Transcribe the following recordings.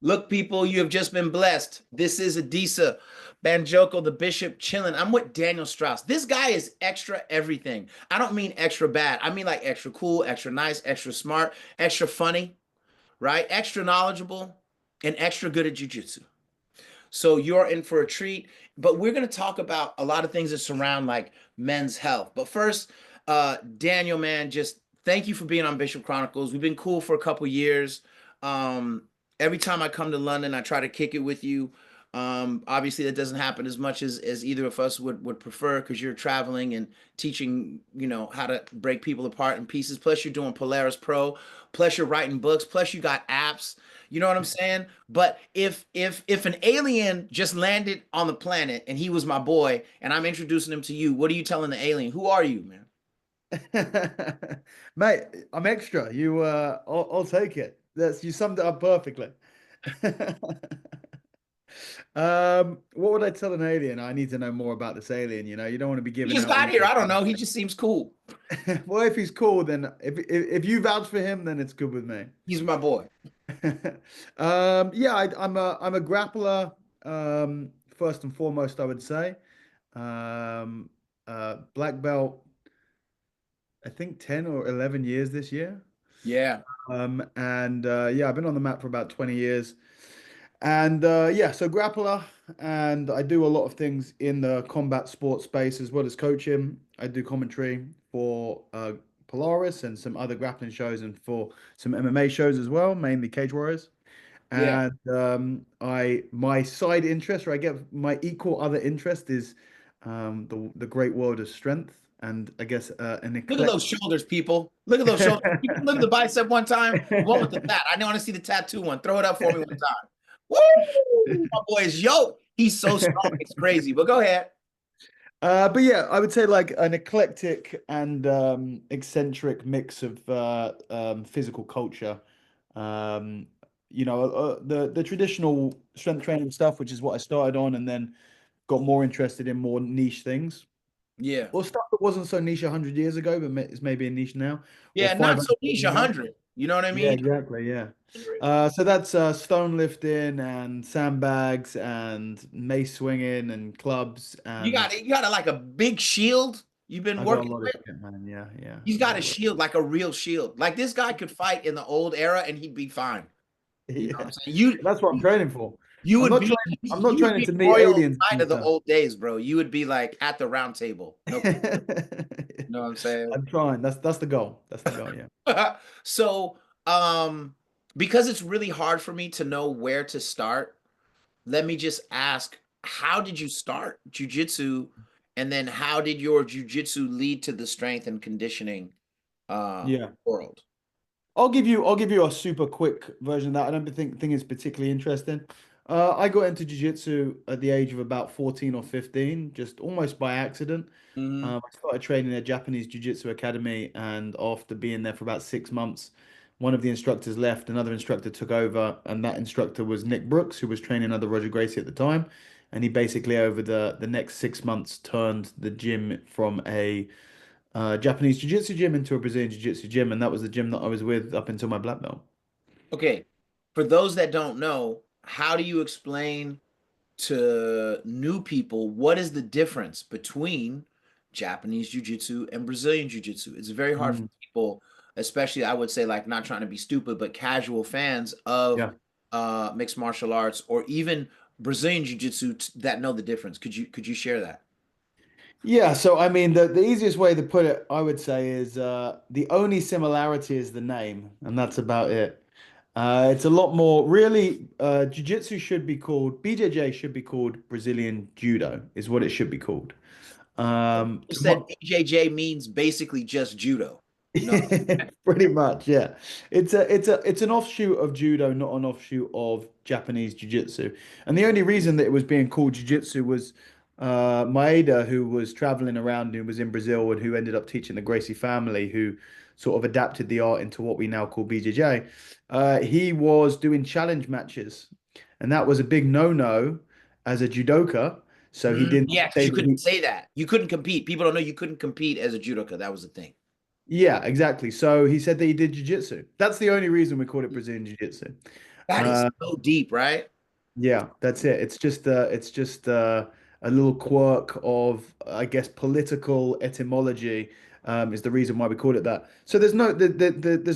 Look, people, you have just been blessed. This is Adisa Banjoko, the Bishop, chilling. I'm with Daniel Strauss. This guy is extra everything. I don't mean extra bad. I mean like extra cool, extra nice, extra smart, extra funny, right? Extra knowledgeable, and extra good at jujitsu. So you're in for a treat. But we're going to talk about a lot of things that surround like men's health. But first, Daniel, man, just thank you for being on Bishop Chronicles. We've been cool for a couple years. Every time I come to London, I try to kick it with you. Obviously, that doesn't happen as much as either of us would prefer because you're traveling and teaching, how to break people apart in pieces. Plus, you're doing Polaris Pro. Plus, you're writing books. Plus, you got apps. You know what I'm saying? But if an alien just landed on the planet and he was my boy and I'm introducing him to you, what are you telling the alien? Who are you, man? Mate, I'm extra. I'll take it. You summed it up perfectly. What would I tell an alien? I need to know more about this alien. You don't want to be He giving just out got here. info. I don't know. He just seems cool. Well, if he's cool, then if you vouch for him, then it's good with me. He's my boy. Yeah, I'm a grappler. First and foremost, I would say. Um, Black belt. I think 10 or 11 years this year. Yeah. And yeah, I've been on the mat for about 20 years. And yeah, so grappler, and I do a lot of things in the combat sports space as well as coaching. I do commentary for Polaris and some other grappling shows and for some MMA shows as well, mainly Cage Warriors. Yeah. And my side interest, or I get my equal other interest, is the great world of strength, and I guess an Look at eclectic. those shoulders, people. Look at those shoulders. Look at the bicep one time. The one with the tat. I want to see the tattoo one. Throw it up for me one time. Woo! My boy is yoked. He's so strong. It's crazy. But go ahead. But yeah, I would say like an eclectic and eccentric mix of physical culture. Um, the traditional strength training stuff, which is what I started on, and then got more interested in more niche things, Yeah. or stuff that wasn't so niche 100 years ago, but it's maybe a niche now, or Yeah, not 500 so years niche, ago. 100. You know what I Yeah, mean? exactly. Yeah. So that's stone lifting and sandbags and mace swinging and clubs, and You got like a big shield you've been I got a working lot of with. shit, man. Yeah, yeah. He's I got got a a lot. shield, like a real shield. Like this guy could fight in the old era and he'd be fine. You know what Yeah, I'm saying? You that's what I'm training for. you I'm would not be trying. I'm not you would training be to meet Royal aliens. Knight of the Peter. old days, bro. You would be like at the round table. No, you know what I'm saying? I'm trying. That's the goal. That's the goal. Yeah. So, um, because it's really hard for me to know where to start, let me just ask, how did you start jujitsu? And then how did your jujitsu lead to the strength and conditioning Yeah. world? I'll give you a super quick version of that. I don't think it's particularly interesting. I got into jiu-jitsu at the age of about 14 or 15, just almost by accident. Hmm. I started training at a Japanese jiu-jitsu academy, and after being there for about 6 months, one of the instructors left, another instructor took over, and that instructor was Nick Brooks, who was training under Roger Gracie at the time. And he basically, over the next 6 months, turned the gym from a Japanese jiu-jitsu gym into a Brazilian jiu-jitsu gym, and that was the gym that I was with up until my black belt. Okay. For those that don't know, how do you explain to new people what is the difference between Japanese jiu-jitsu and Brazilian jiu-jitsu? It's very hard for Mm, people, especially I would say like not trying to be stupid, but casual fans of yeah. mixed martial arts or even Brazilian jiu-jitsu that know the difference. Could you share that? Yeah, so I mean the easiest way to put it, I would say, is the only similarity is the name, and that's about it. It's a lot more really jiu-jitsu should be called BJJ should be called Brazilian Judo is what it should be called. You To said my, BJJ means basically just judo. No. Pretty much, yeah. It's an offshoot of judo, not an offshoot of Japanese jiu-jitsu. And the only reason that it was being called jiu-jitsu was Maeda, who was traveling around, who was in Brazil, and who ended up teaching the Gracie family, who sort of adapted the art into what we now call BJJ. He was doing challenge matches, and that was a big no-no as a judoka. So he didn't Yeah, because say you that couldn't say that. You couldn't compete. People don't know you couldn't compete as a judoka. That was the thing. Yeah, exactly. So he said that he did jiu-jitsu. That's the only reason we call it Brazilian jiu-jitsu. That is so deep, right? Yeah, that's it. It's just a little quirk of, I guess, political etymology, is the reason why we call it that. So there's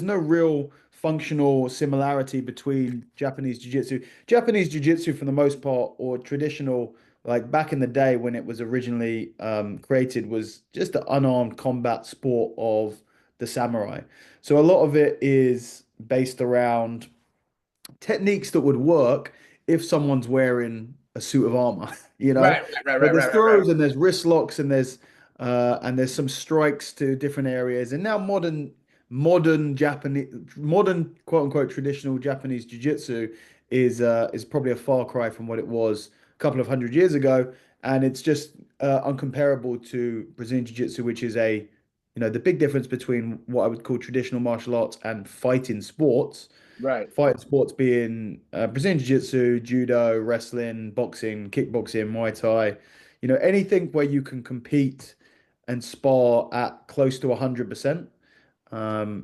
no real functional similarity between Japanese jiu-jitsu. Japanese jiu-jitsu, for the most part, or traditional, like back in the day when it was originally created, was just the unarmed combat sport of the samurai. So a lot of it is based around techniques that would work if someone's wearing a suit of armor, you know. Right, right, But right, there's right, right, right. throws and there's wrist locks and there's some strikes to different areas. And now modern Japanese modern quote unquote traditional Japanese jiu-jitsu is probably a far cry from what it was a couple of hundred years ago. And it's just uncomparable to Brazilian jiu-jitsu, which is the big difference between what I would call traditional martial arts and fighting sports. Right. Fighting sports being Brazilian Jiu-Jitsu, judo, wrestling, boxing, kickboxing, Muay Thai, anything where you can compete and spar at close to 100%.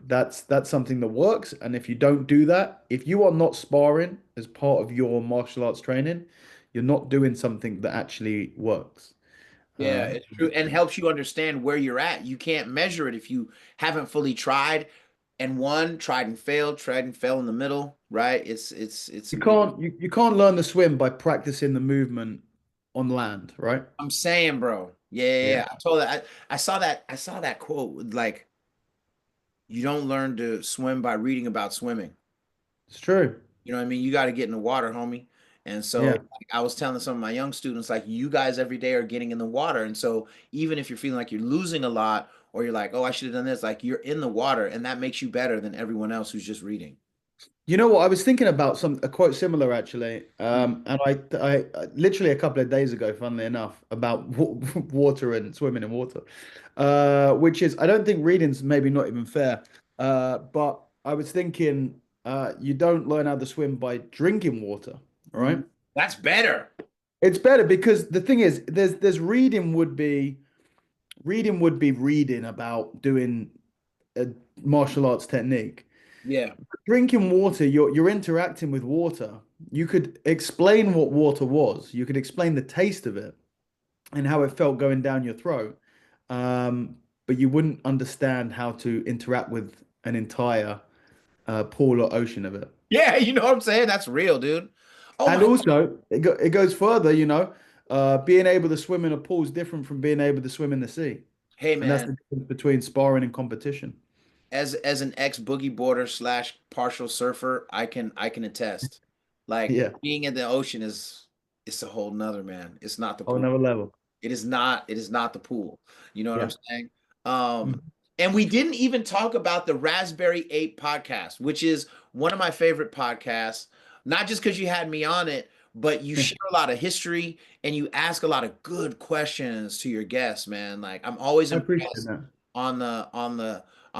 That's something that works. And if you don't do that, if you are not sparring as part of your martial arts training, you're not doing something that actually works. Yeah, Um, it's true, and helps you understand where you're at. You can't measure it if you haven't fully tried and won, tried and fell in the middle, right? It's you can't learn to swim by practicing the movement on land, right? I'm saying, bro. Yeah, yeah, Yeah, yeah. I saw that quote like you don't learn to swim by reading about swimming. it's true. You know what I mean? You got to get in the water, homie. And so Yeah. like, I was telling some of my young students, like, you guys every day are getting in the water. And so even if you're feeling like you're losing a lot or you're like, oh, I should have done this, like you're in the water and that makes you better than everyone else who's just reading. You know what? I was thinking about a quote similar actually, Mm. and I literally a couple of days ago, funnily enough, about water and swimming in water, which is I don't think reading's maybe not even fair, but I was thinking you don't learn how to swim by drinking water, all right? Mhm. That's better. It's better because the thing is, there's reading would be reading about doing a martial arts technique. Yeah. Drinking water, you're interacting with water. You could explain what water was. You could explain the taste of it and how it felt going down your throat. But you wouldn't understand how to interact with an entire pool or ocean of it. Yeah, you know what I'm saying? That's real, dude. Oh And my, also, it goes further, being able to swim in a pool is different from being able to swim in the sea. hey And that's man, the difference between sparring and competition. as an ex boogie boarder slash partial surfer, I can attest. Like Yeah, being in the ocean is it's a whole nother man. It's not the on pool. another level. It is not the pool. You know what I'm Yeah. saying? Mhm. And we didn't even talk about the Raspberry 8 podcast, which is one of my favorite podcasts, not just because you had me on it, but you share a lot of history and you ask a lot of good questions to your guests, man. Like I'm always I appreciate impressed that. on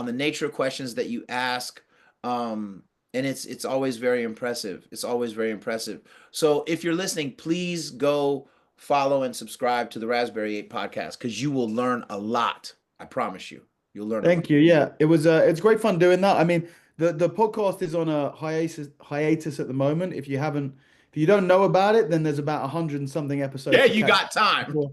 the nature of questions that you ask. And it's always very impressive. It's always very impressive. So if you're listening, please go follow and subscribe to the Raspberry 8 podcast because you will learn a lot. I promise you. You'll learn a lot. Thank you. Yeah, it's great fun doing that. I mean, the podcast is on a hiatus at the moment. If you don't know about it, then there's about 100 and something Yeah, episodes to you catch got time. before.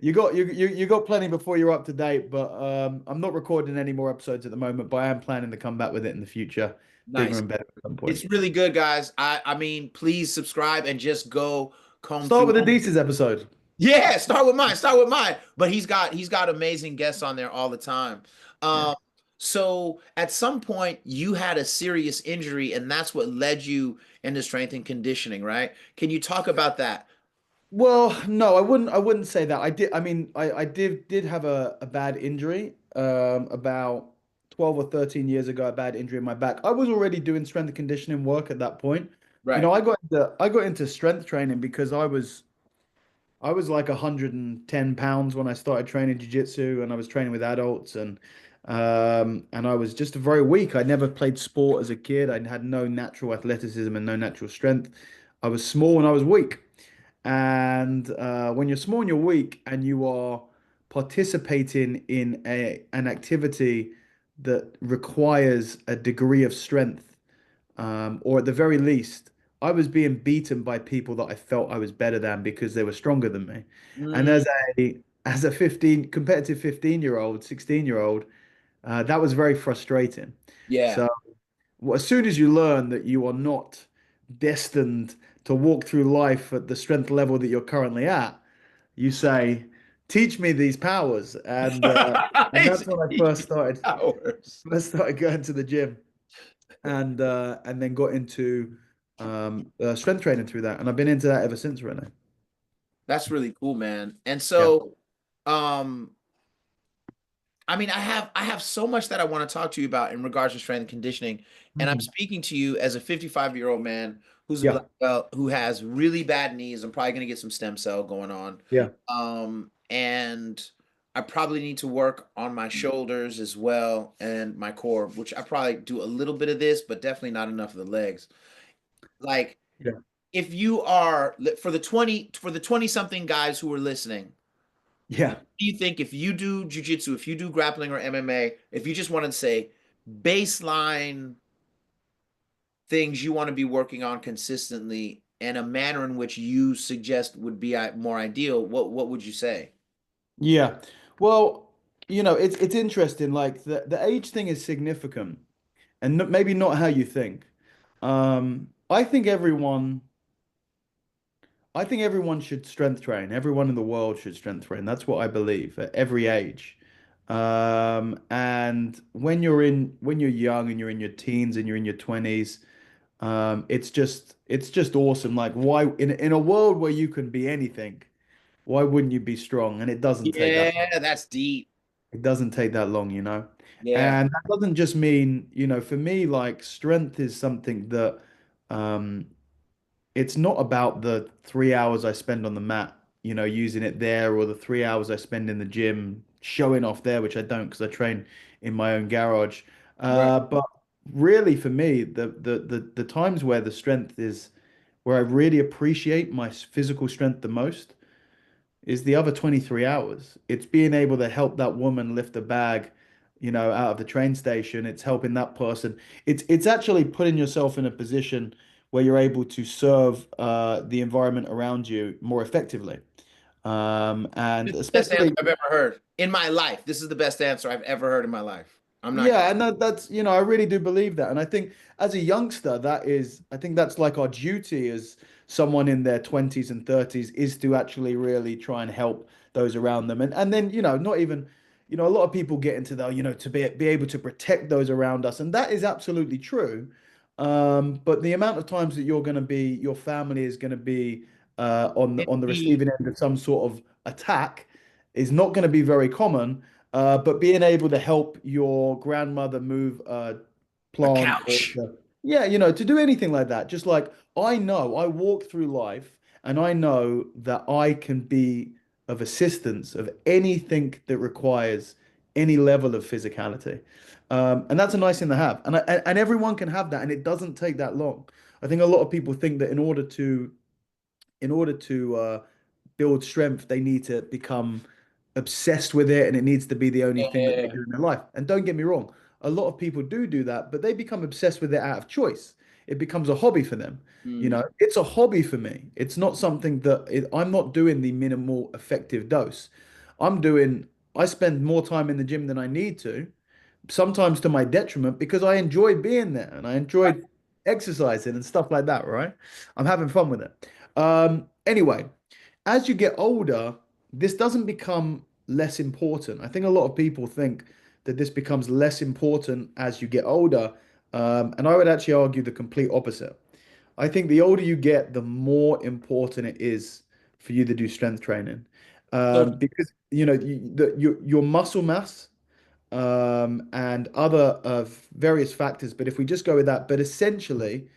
You got plenty before you're up to date, but I'm not recording any more episodes at the moment, but I am planning to come back with it in the future, bigger Nice. and better at some point. It's really good, guys. I mean, please subscribe and just go comb Start through. with the Deeces episode. Yeah, start with mine. Start with mine. But he's got amazing guests on there all the time. Yeah. Um, so at some point you had a serious injury, and that's what led you into strength and conditioning, right? Can you talk about that? Well, no, I wouldn't say that. I did. I mean, I did have a bad injury about 12 or 13 years ago, a bad injury in my back. I was already doing strength and conditioning work at that point. Right. I got into strength training because I was like 110 pounds when I started training jiu-jitsu, and I was training with adults, and I was just very weak. I never played sport as a kid. I had no natural athleticism and no natural strength. I was small and I was weak. And when you're small and you're weak and you are participating in an activity that requires a degree of strength, or at the very least, I was being beaten by people that I felt I was better than because they were stronger than me. And Mm, as a 15 competitive 15-year-old, 16-year-old, that was very frustrating. yeah. So well, as soon as you learn that you are not destined to walk through life at the strength level that you're currently at, you say, "Teach me these powers," and It's that's when I 80 hours. first started going to the gym, and then got into strength training through that, and I've been into that ever since, really. That's really cool, man. And Yeah. so, um, I mean, I have so much that I want to talk to you about in regards to strength and conditioning. And I'm Mhm. speaking to you as a 55-year-old man who's a Yeah. black belt who has really bad knees. I'm probably gonna get some stem cell going on. Yeah. And I probably need to work on my shoulders as well and my core, which I probably do a little bit of this, but definitely not enough of the legs. Like Yeah. if you are for the 20 something guys who are listening, Yeah. what do you think if you do jujitsu, if you do grappling or MMA, if you just wanted to say baseline things you want to be working on consistently and a manner in which you suggest would be more ideal, what would you say? Yeah. Well, it's interesting. Like the age thing is significant, and maybe not how you think. I think everyone should strength train. Everyone in the world should strength train. That's what I believe at every age. And when you're young and you're in your teens and you're in your 20s, it's just awesome. Like why in a world where you can be anything, why wouldn't you be strong? And Yeah, that's deep. it doesn't take that long, you know? Yeah. And that doesn't just mean, for me, like strength is something that um it's not about the 3 hours I spend on the mat, using it there, or the 3 hours I spend in the gym showing off there, which I don't because I train in my own garage. Right. But really, for me, the times where the strength is, where I really appreciate my physical strength the most is the other 23 hours. It's being able to help that woman lift a bag, out of the train station. It's helping that person. It's actually putting yourself in a position where you're able to serve the environment around you more effectively. And This is the best answer especially, I've ever heard in my life. This is the best answer I've ever heard in my life. I'm not yeah, and that's, I really do believe that. And I think as a youngster, I think that's like our duty as someone in their 20s and 30s is to actually really try and help those around them. And then, not even, a lot of people get into the, to be able to protect those around us. And that is absolutely true. But the amount of times that your family is going to be on the kidding. receiving end of some sort of attack is not going to be very common. But being able to help your grandmother move a A plant couch. yeah, to do anything like that. Just like I know, I walk through life and I know that I can be of assistance of anything that requires any level of physicality. And that's a nice thing to have. And everyone can have that, and it doesn't take that long. I think a lot of people think that in order to build strength, they need to become obsessed with it and it needs to be the only thing that they Yeah. do in their life. And don't get me wrong, a lot of people do that, but they become obsessed with it out of choice. It becomes a hobby for them. Mm. It's a hobby for me. It's not something I'm not doing the minimal effective dose. I'm doing, I spend more time in the gym than I need to, sometimes to my detriment because I enjoy being there and I enjoy exercising and stuff like that, right? I'm having fun with it. Anyway, as you get older, this doesn't become less important. I think a lot of people think that this becomes less important as you get older. And I would actually argue the complete opposite. I think the older you get, the more important it is for you to do strength training. So Because your muscle mass and other various factors. But if we just go with that, but essentially,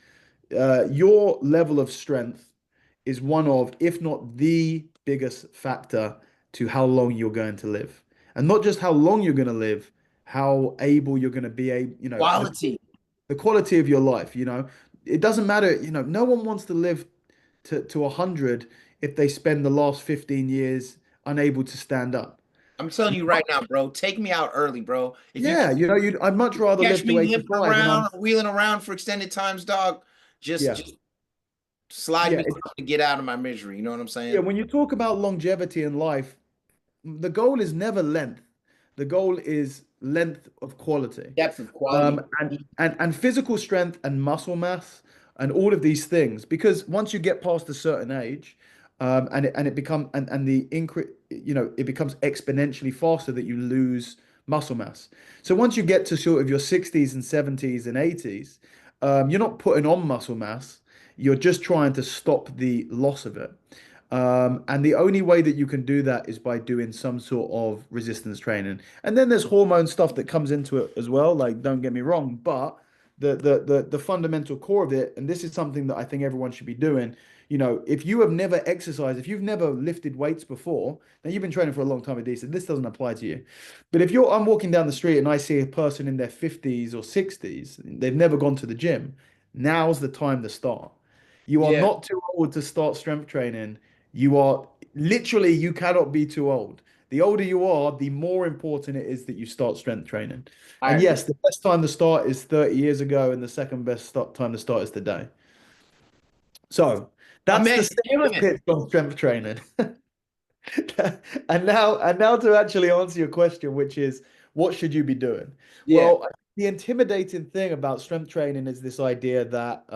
your level of strength is one of, if not the biggest factor to how long you're going to live. And not just how long you're going to live, how able you're going to be, quality. the quality of your life. It doesn't matter, no one wants to live to 100 if they spend the last 15 years unable to stand up. I'm telling you right now, bro. Take me out early, bro. If you Yeah, I'd much rather catch live to me limping 85 and around I'm or wheeling around for extended times, dog, just yeah. just slide Yeah, me something to get out of my misery. You know what I'm yeah, saying? when you talk about longevity in life, the goal is never length. The goal is length of quality. Depth of quality. And physical strength and muscle mass and all of these things. Because once you get past a certain age, and it become and the incre it becomes exponentially faster that you lose muscle mass. So once you get to sort of your 60s and 70s and 80s, you're not putting on muscle mass. You're just trying to stop the loss of it. And the only way that you can do that is by doing some sort of resistance training. And then there's hormone stuff that comes into it as well. Like, don't get me wrong, but the fundamental core of it, and this is something that I think everyone should be doing. If you have never exercised, if you've never lifted weights before, now you've been training for a long time, Adisa, this doesn't apply to you. But if I'm walking down the street and I see a person in their 50s or 60s, they've never gone to the gym, now's the time to start. You are Yeah, not too old to start strength training. You are literally, you cannot be too old. The older you are, the more important it is that you start strength training. I And agree. yes, the best time to start is 30 years ago, and the second best time to start is today. So Oh that's man, the you're killing sales it. pitch on strength training. And now to actually answer your question, which is what should you be doing? Yeah. Well, the intimidating thing about strength training is this idea that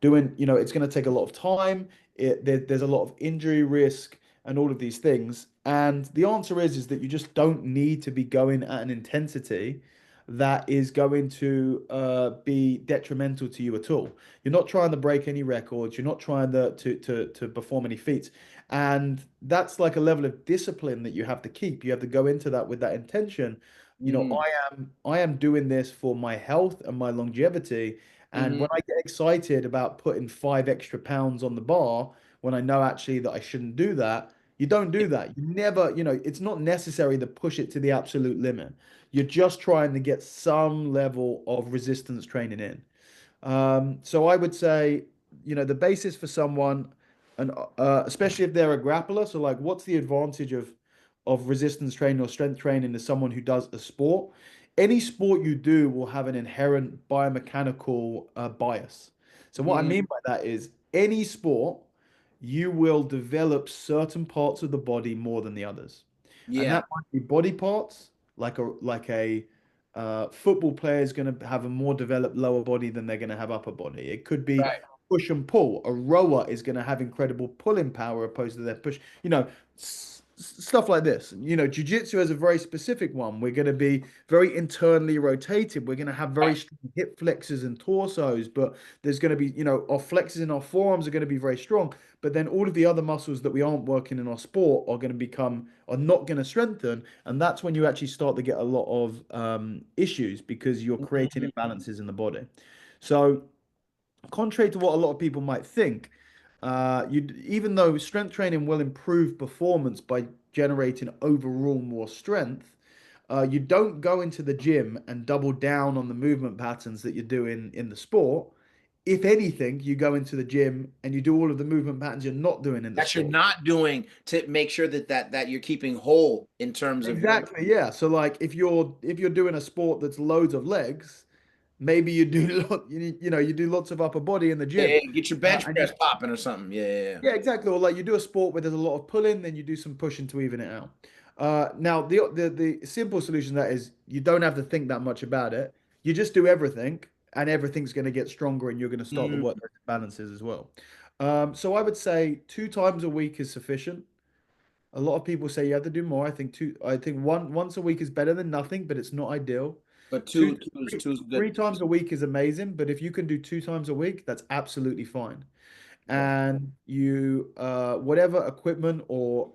doing, it's going to take a lot of time. There's a lot of injury risk and all of these things. And the answer is that you just don't need to be going at an intensity that is going to be detrimental to you at all. You're not trying to break any records. You're not trying to perform any feats. And that's like a level of discipline that you have to keep. You have to go into that with that intention. Mm, I am doing this for my health and my longevity. And when hmm I get excited about putting 5 extra pounds on the bar, when I know actually that I shouldn't do that, you don't do that. You never, it's not necessary to push it to the absolute limit. You're just trying to get some level of resistance training in. So I would say, the basis for someone, and especially if they're a grappler. So like, what's the advantage of resistance training or strength training to someone who does a sport? Any sport you do will have an inherent biomechanical bias. So what I mm, mean by that is any sport, you will develop certain parts of the body more than the others, and yeah. that might be body parts, like a football player is going to have a more developed lower body than they're going to have upper body. It could be Right. push and pull. A rower is going to have incredible pulling power opposed to their push. Stuff like this. Jiu-jitsu is a very specific one. We're going to be very internally rotated. We're going to have very strong hip flexors and torsos, but there's going to be, our flexors in our forearms are going to be very strong. But then all of the other muscles that we aren't working in our sport are not going to strengthen. And that's when you actually start to get a lot of issues because you're creating Mhm. imbalances in the body. So, contrary to what a lot of people might think, even though strength training will improve performance by generating overall more strength, you don't go into the gym and double down on the movement patterns that you're doing in the sport. If anything, you go into the gym and you do all of the movement patterns you're not doing in the That you're sport. not doing to make sure that you're keeping whole in terms of your Exactly, yeah. So like if you're doing a sport that's loads of legs, maybe you do you do lots of upper body in the yeah, gym. yeah, get your bench And press popping or something. Yeah, yeah, yeah. yeah, exactly. Or like you do a sport where there's a lot of pulling, then you do some pushing to even it out. Now the simple solution to that is you don't have to think that much about it. You just do everything, and everything's going to get stronger, and you're going to start to Mhm. work those balances as well. So I would say 2 times a week is sufficient. A lot of people say you have to do more. I think once a week is better than nothing, but it's not ideal. But Two, three, two's good. three times a week is amazing, but if you can do 2 times a week, that's absolutely fine. Okay. And you whatever equipment or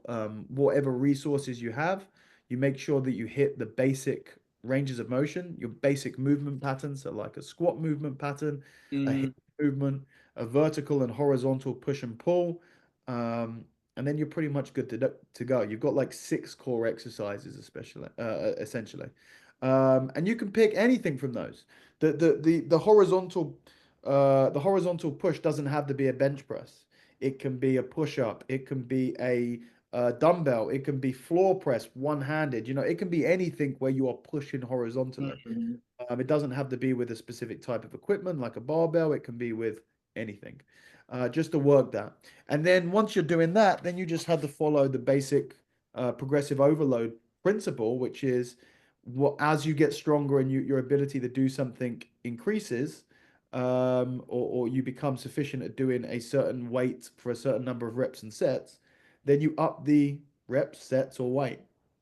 whatever resources you have, you make sure that you hit the basic ranges of motion, your basic movement patterns, so like a squat movement pattern, a hip Mm, movement, a vertical and horizontal push and pull, and then you're pretty much good to go. You've got like 6 core exercises, especially essentially, and you can pick anything from those. The horizontal push doesn't have to be a bench press. It can be a push up. It can be a dumbbell. It can be floor press, one-handed. It can be anything where you are pushing horizontally. Mhm. It doesn't have to be with a specific type of equipment like a barbell. It can be with anything, just to work that. And then once you're doing that, then you just have to follow the basic progressive overload principle, which is what as you get stronger and your ability to do something increases, or you become sufficient at doing a certain weight for a certain number of reps and sets, then you up the reps, sets, or weight.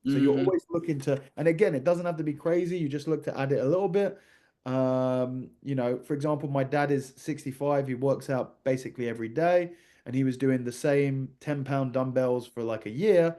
So you're Mhm. always looking to, and again, it doesn't have to be crazy. You just look to add it a little bit. For example, my dad is 65. He works out basically every day, and he was doing the same 10-pound dumbbells for like a year.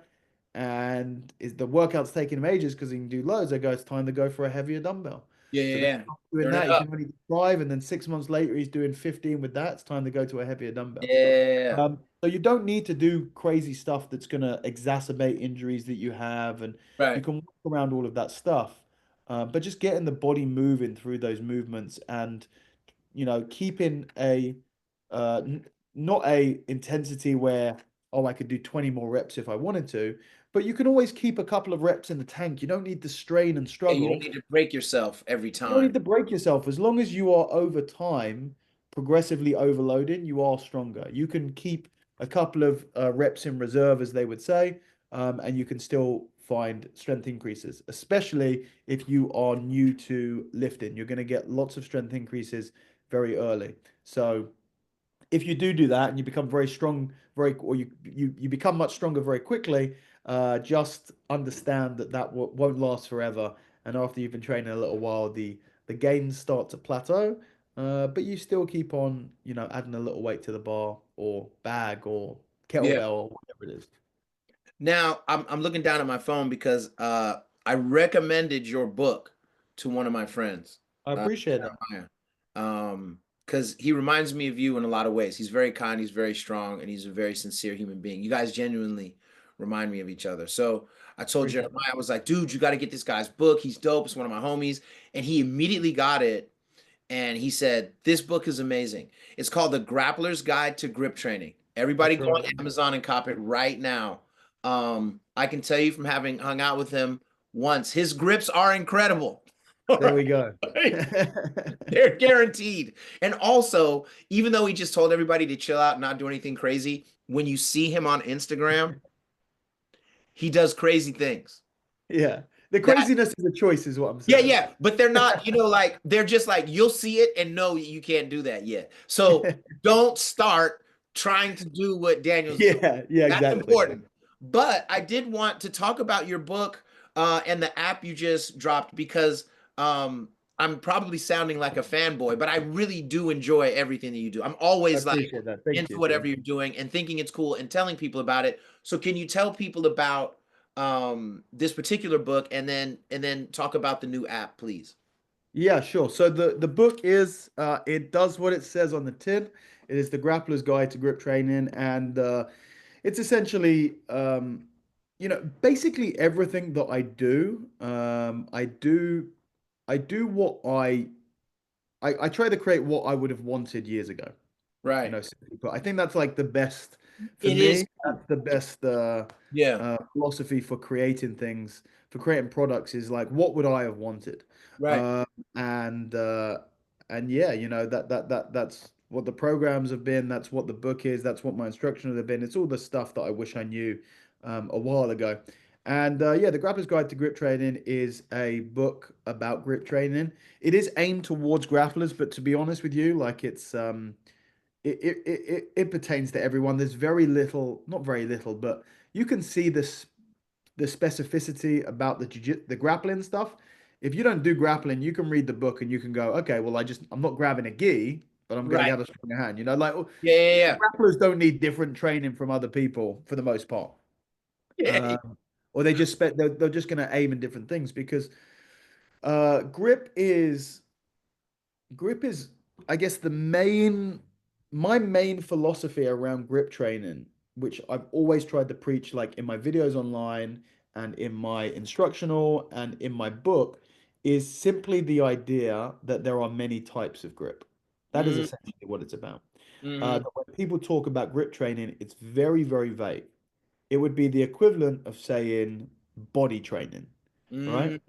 And is the workout's taking him ages because he can do loads. I go, it's time to go for a heavier dumbbell. Yeah, So yeah, then yeah. doing Turn it that, he up. can only do 5, and then 6 months later, he's doing 15 with that. It's time to go to a heavier dumbbell. Yeah. So you don't need to do crazy stuff that's going to exacerbate injuries that you have, and you Right. can work around all of that stuff. But just getting the body moving through those movements and keeping a not a intensity where I could do 20 more reps if I wanted to, but you can always keep a couple of reps in the tank. You don't need to strain and Yeah, you don't struggle. need to break yourself every You don't time. need to break yourself. As long as you are over time progressively overloading, you are stronger. You can keep a couple of reps in reserve, as they would say, and you can still find strength increases, especially if you are new to lifting. You're going to get lots of strength increases very early. So if you do that and you become very strong, or you become much stronger very quickly, just understand that won't last forever. And after you've been training a little while, the gains start to plateau, but you still keep on, adding a little weight to the bar or bag or Yeah. kettlebell or whatever it is. Now I'm looking down at my phone because I recommended your book to one of my friends, I appreciate that. Jeremiah. Because he reminds me of you in a lot of ways. He's very kind, he's very strong, and he's a very sincere human being. You guys genuinely remind me of each other. So I told Appreciate Jeremiah, I was like, dude, you got to get this guy's book. He's dope. It's one of my homies. And he immediately got it. And he said, this book is amazing. It's called The Grappler's Guide to Grip Training. Everybody That's go right. on Amazon and cop it right now. I can tell you from having hung out with him once, his grips are incredible. All There we go. right. They're guaranteed. And also, even though he just told everybody to chill out and not do anything crazy, when you see him on Instagram, he does crazy things. Yeah. The That craziness is a choice, is what I'm Yeah, saying. yeah, but they're not, like they're just like you'll see it and no, you can't do that yet. So don't start trying to do what Daniel's doing. Yeah, yeah, That's exactly. important. But I did want to talk about your book and the app you just dropped because I'm probably sounding like a fanboy, but I really do enjoy everything that you do. I'm I always like appreciate that. Thank into you. whatever you're doing and thinking it's cool and telling people about it. So can you tell people about this particular book and then talk about the new app, please? Yeah, sure. So the book is it does what it says on the tin. It is the Grappler's Guide to Grip Training, and it's essentially basically everything that I do. I do what I try to create what I would have wanted years ago. Right. Simply put. I think that's like the best for It is me. cool. That's the best Yeah. philosophy for creating things, for creating products is like, what would I have wanted? Right. Uh, and yeah, that's what the programs have been. That's what the book is. That's what my instructions have been. It's all the stuff that I wish I knew a while ago. And yeah, the Grappler's Guide to Grip Training is a book about grip training. It is aimed towards grapplers, but to be honest with you, like it pertains to everyone. There's very little, not very little, but you can see this the specificity about the grappling stuff. If you don't do grappling, you can read the book and you can go, okay, well, I'm not grabbing a gi, but I'm going to Right. have a stronger hand. Like Yeah, yeah, grapplers don't need different training from other people for the most part. yeah. Or they're just going to aim in different things because uh, grip is grip is I guess my main philosophy around grip training, which I've always tried to preach like in my videos online and in my instructional and in my book, is simply the idea that there are many types of grip. That is Mm, essentially what it's about. hmm When people talk about grip training, it's very, very vague. it would be the equivalent of saying body training, right? Mm,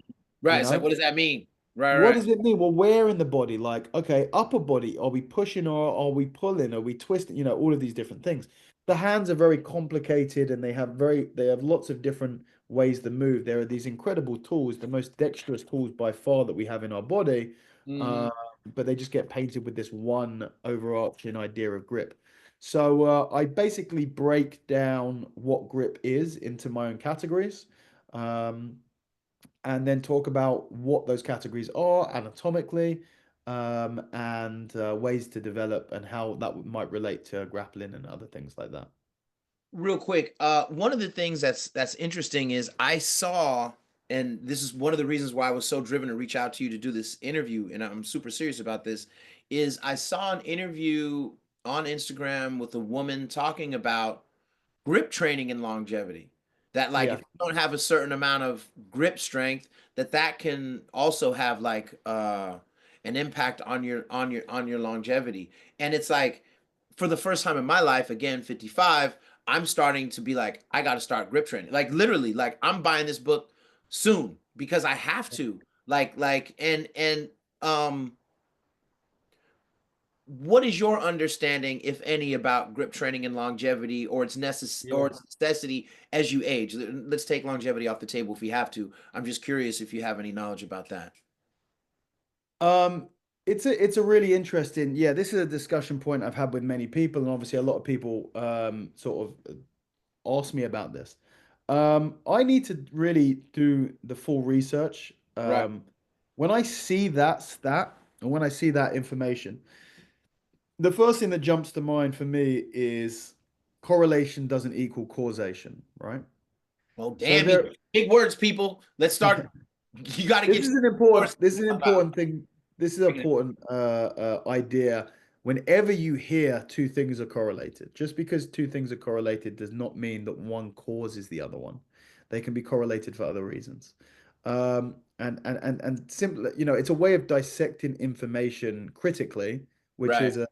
You right. It's like, know? what does that mean? Right, What right. does it mean? Well, where in the body? Like, okay, upper body, are we pushing or are we pulling? Are we twisting? You know, all of these different things. The hands are very complicated and they have lots of different ways to move. There are these incredible tools, the most dexterous tools by far that we have in our body, Hmm. uh, but they just get painted with this one overarching idea of grip. So I basically break down what grip is into my own categories. Um, and then talk about what those categories are anatomically, and ways to develop and how that might relate to grappling and other things like that. Real quick, one of the things that's interesting is I saw, and this is one of the reasons why I was so driven to reach out to you to do this interview, and I'm super serious about this, is I saw an interview on Instagram with a woman talking about grip training and longevity. That like if Yeah. you don't have a certain amount of grip strength, that can also have like an impact on your longevity. And it's like for the first time in my life, again, 55, I'm starting to be like, I gotta start grip training. Like literally, like I'm buying this book soon because I have to. And what is your understanding, if any, about grip training and longevity, or Yeah. its necessity as you age? Let's take longevity off the table if we have to. I'm just curious if you have any knowledge about that. Um, it's a really interesting, yeah, this is a discussion point I've had with many people, and obviously a lot of people sort of ask me about this. I need to really do the full research. Right. When I see that stat and when I see that information, the first thing that jumps to mind for me is correlation doesn't equal causation, right? Oh, So damn, there, big words, people. Let's start. You got to this get is your an important sources this is an about. important thing. This is an important idea. Whenever you hear two things are correlated, just because two things are correlated does not mean that one causes the other one. They can be correlated for other reasons. And simply, it's a way of dissecting information critically, which Right. is a,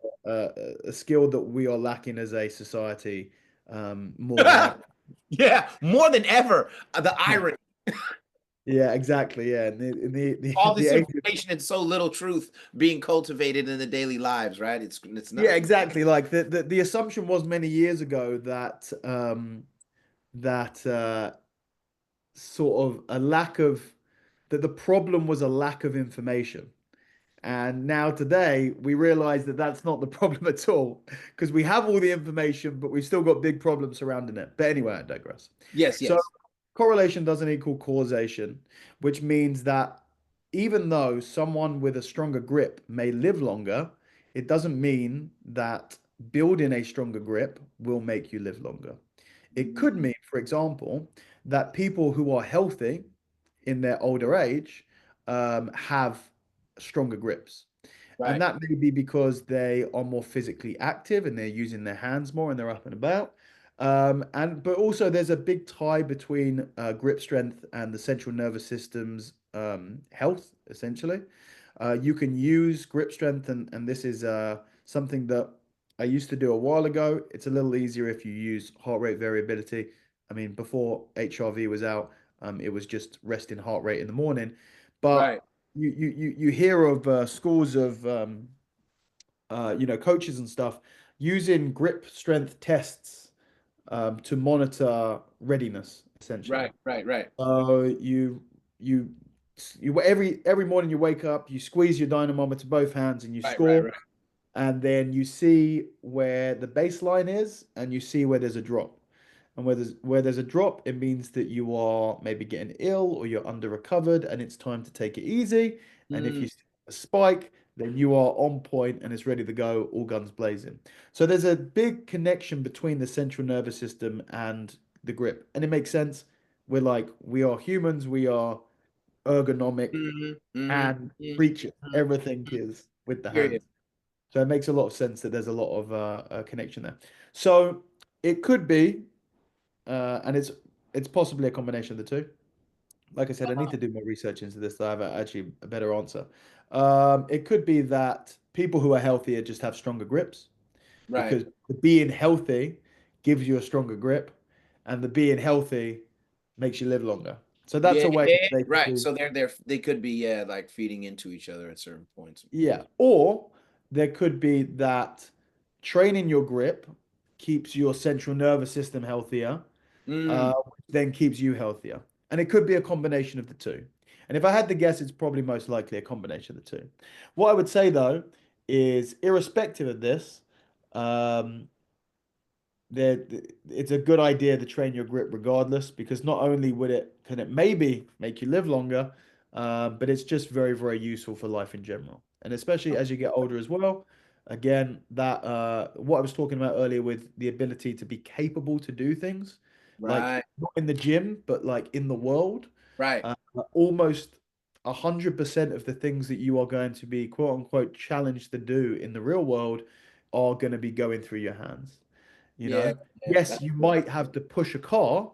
a skill that we are lacking as a society, more than ever. Yeah, more than ever. The irony, Yeah, exactly. Yeah, in all the this age. information and so little truth being cultivated in the daily lives, right? It's Yeah, nuts. exactly. Like the assumption was many years ago that that sort of a lack of that the problem was a lack of information. And now today we realize that that's not the problem at all because we have all the information, but we've still got big problems surrounding it. But anyway, I digress. Yes, So yes. correlation doesn't equal causation, which means that even though someone with a stronger grip may live longer, it doesn't mean that building a stronger grip will make you live longer. It Mm, could mean, for example, that people who are healthy in their older age have stronger grips. And right, that may be because they are more physically active and they're using their hands more and they're up and about. But also there's a big tie between grip strength and the central nervous system's health, essentially. You can use grip strength, and this is something that I used to do a while ago. It's a little easier if you use heart rate variability. I mean, before HRV was out, it was just resting heart rate in the morning. But right, you hear of schools of coaches and stuff using grip strength tests to monitor readiness, essentially. right, You you you every morning you wake up, you squeeze your dynamometer both hands and you score, right. and then you see where the baseline is and you see where there's a drop. And where there's a drop, it means that you are maybe getting ill or you're under recovered and it's time to take it easy. And if Mm, you see a spike, then you are on point and it's ready to go, all guns blazing. So there's a big connection between the central nervous system and the grip. And it makes sense. We are humans, we are ergonomic mhm, mhm, and mhm, creatures. mhm. Everything is with the Period. hands. So it makes a lot of sense that there's a lot of connection there. So it could be, and it's possibly a combination of the two. Like I said, I need to do more research into this to have actually a better answer. It could be that people who are healthier just have stronger grips Right. because being healthy gives you a stronger grip. and the being healthy makes you live longer. So that's Yeah, a way yeah, they could right. do. So they could be, yeah, like feeding into each other at certain points. Yeah. Or there could be that training your grip keeps your central nervous system healthier, Mm, which then keeps you healthier. And it could be a combination of the two. And if I had to guess, it's probably most likely a combination of the two. What I would say though is, irrespective of this, um, there it's a good idea to train your grip regardless, because not only would it can it maybe make you live longer, but it's just very, very useful for life in general, and especially as you get older as well. Again, that what I was talking about earlier with the ability to be capable to do things, like right, not in the gym, but like in the world, right. uh, almost 100% of the things that you are going to be quote unquote challenged to do in the real world are going to be going through your hands. You Yeah, know, yeah. yes, That's you good. might have to push a car,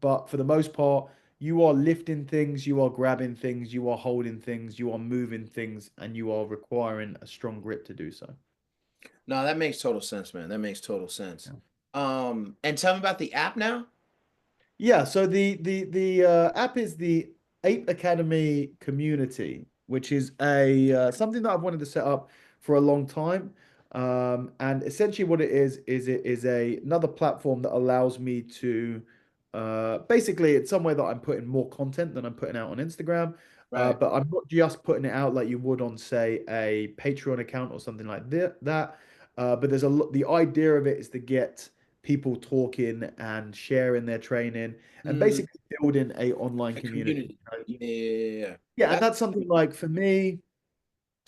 but for the most part, you are lifting things, you are grabbing things, you are holding things, you are moving things, and you are requiring a strong grip to do so. No, that makes total sense, man. That makes total sense. Yeah. And tell me about the app now. Yeah, so the app is the Ape Academy community, which is a something that I've wanted to set up for a long time. And essentially, what it is it is another platform that allows me to basically, it's somewhere that I'm putting more content than I'm putting out on Instagram. Right. But I'm not just putting it out like you would on, say, a Patreon account or something like that. But there's a lot. The idea of it is to get people talking and sharing their training and Mm, basically building a online a community. community. Yeah, yeah, yeah. Yeah, and That's that's something like for me,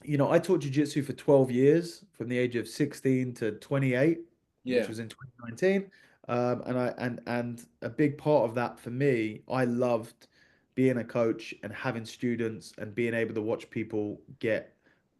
I taught jiu-jitsu for 12 years from the age of 16 to 28, which yeah. was in 2019. And a big part of that for me, I loved being a coach and having students and being able to watch people get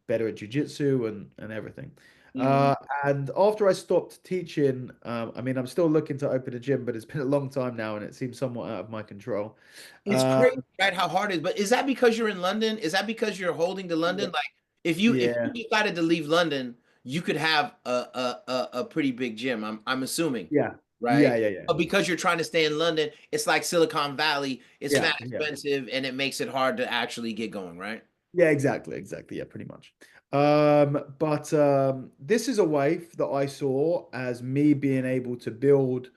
better at jiu-jitsu and everything. Mhm. Uh, and after I stopped teaching, I mean, I'm still looking to open a gym, but it's been a long time now and it seems somewhat out of my control. It's Uh, crazy, right? How hard it is. But is that because you're in London? Is that because you're holding to London? Like, if yeah, you decided to leave London, you could have a pretty big gym. I'm assuming, yeah, right? yeah, yeah, yeah, But because you're trying to stay in London, it's like Silicon Valley. It's yeah, mad yeah. expensive, and it makes it hard to actually get going, right? Yeah, exactly, exactly. Yeah, pretty much. But this is a way that I saw as me being able to build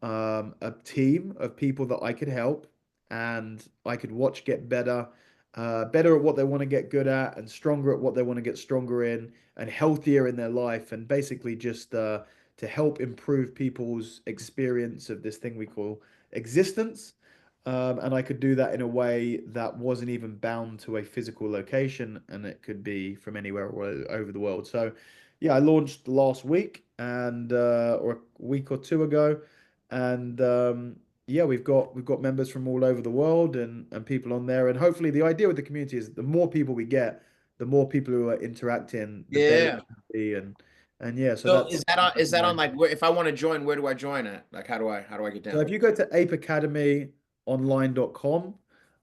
a team of people that I could help and I could watch get better, better at what they want to get good at, and stronger at what they want to get stronger in, and healthier in their life, and basically just to help improve people's experience of this thing we call existence. And I could do that in a way that wasn't even bound to a physical location, and it could be from anywhere over the world. So, yeah, I launched last week and or a week or two ago, and yeah, we've got members from all over the world and people on there, and hopefully the idea with the community is the more people we get, the more people who are interacting, the better Yeah. it can be, and yeah, so So that's is that on my. like where if I want to join, where do I join at? Like how do I get So down? if you go to apeacademyonline.com,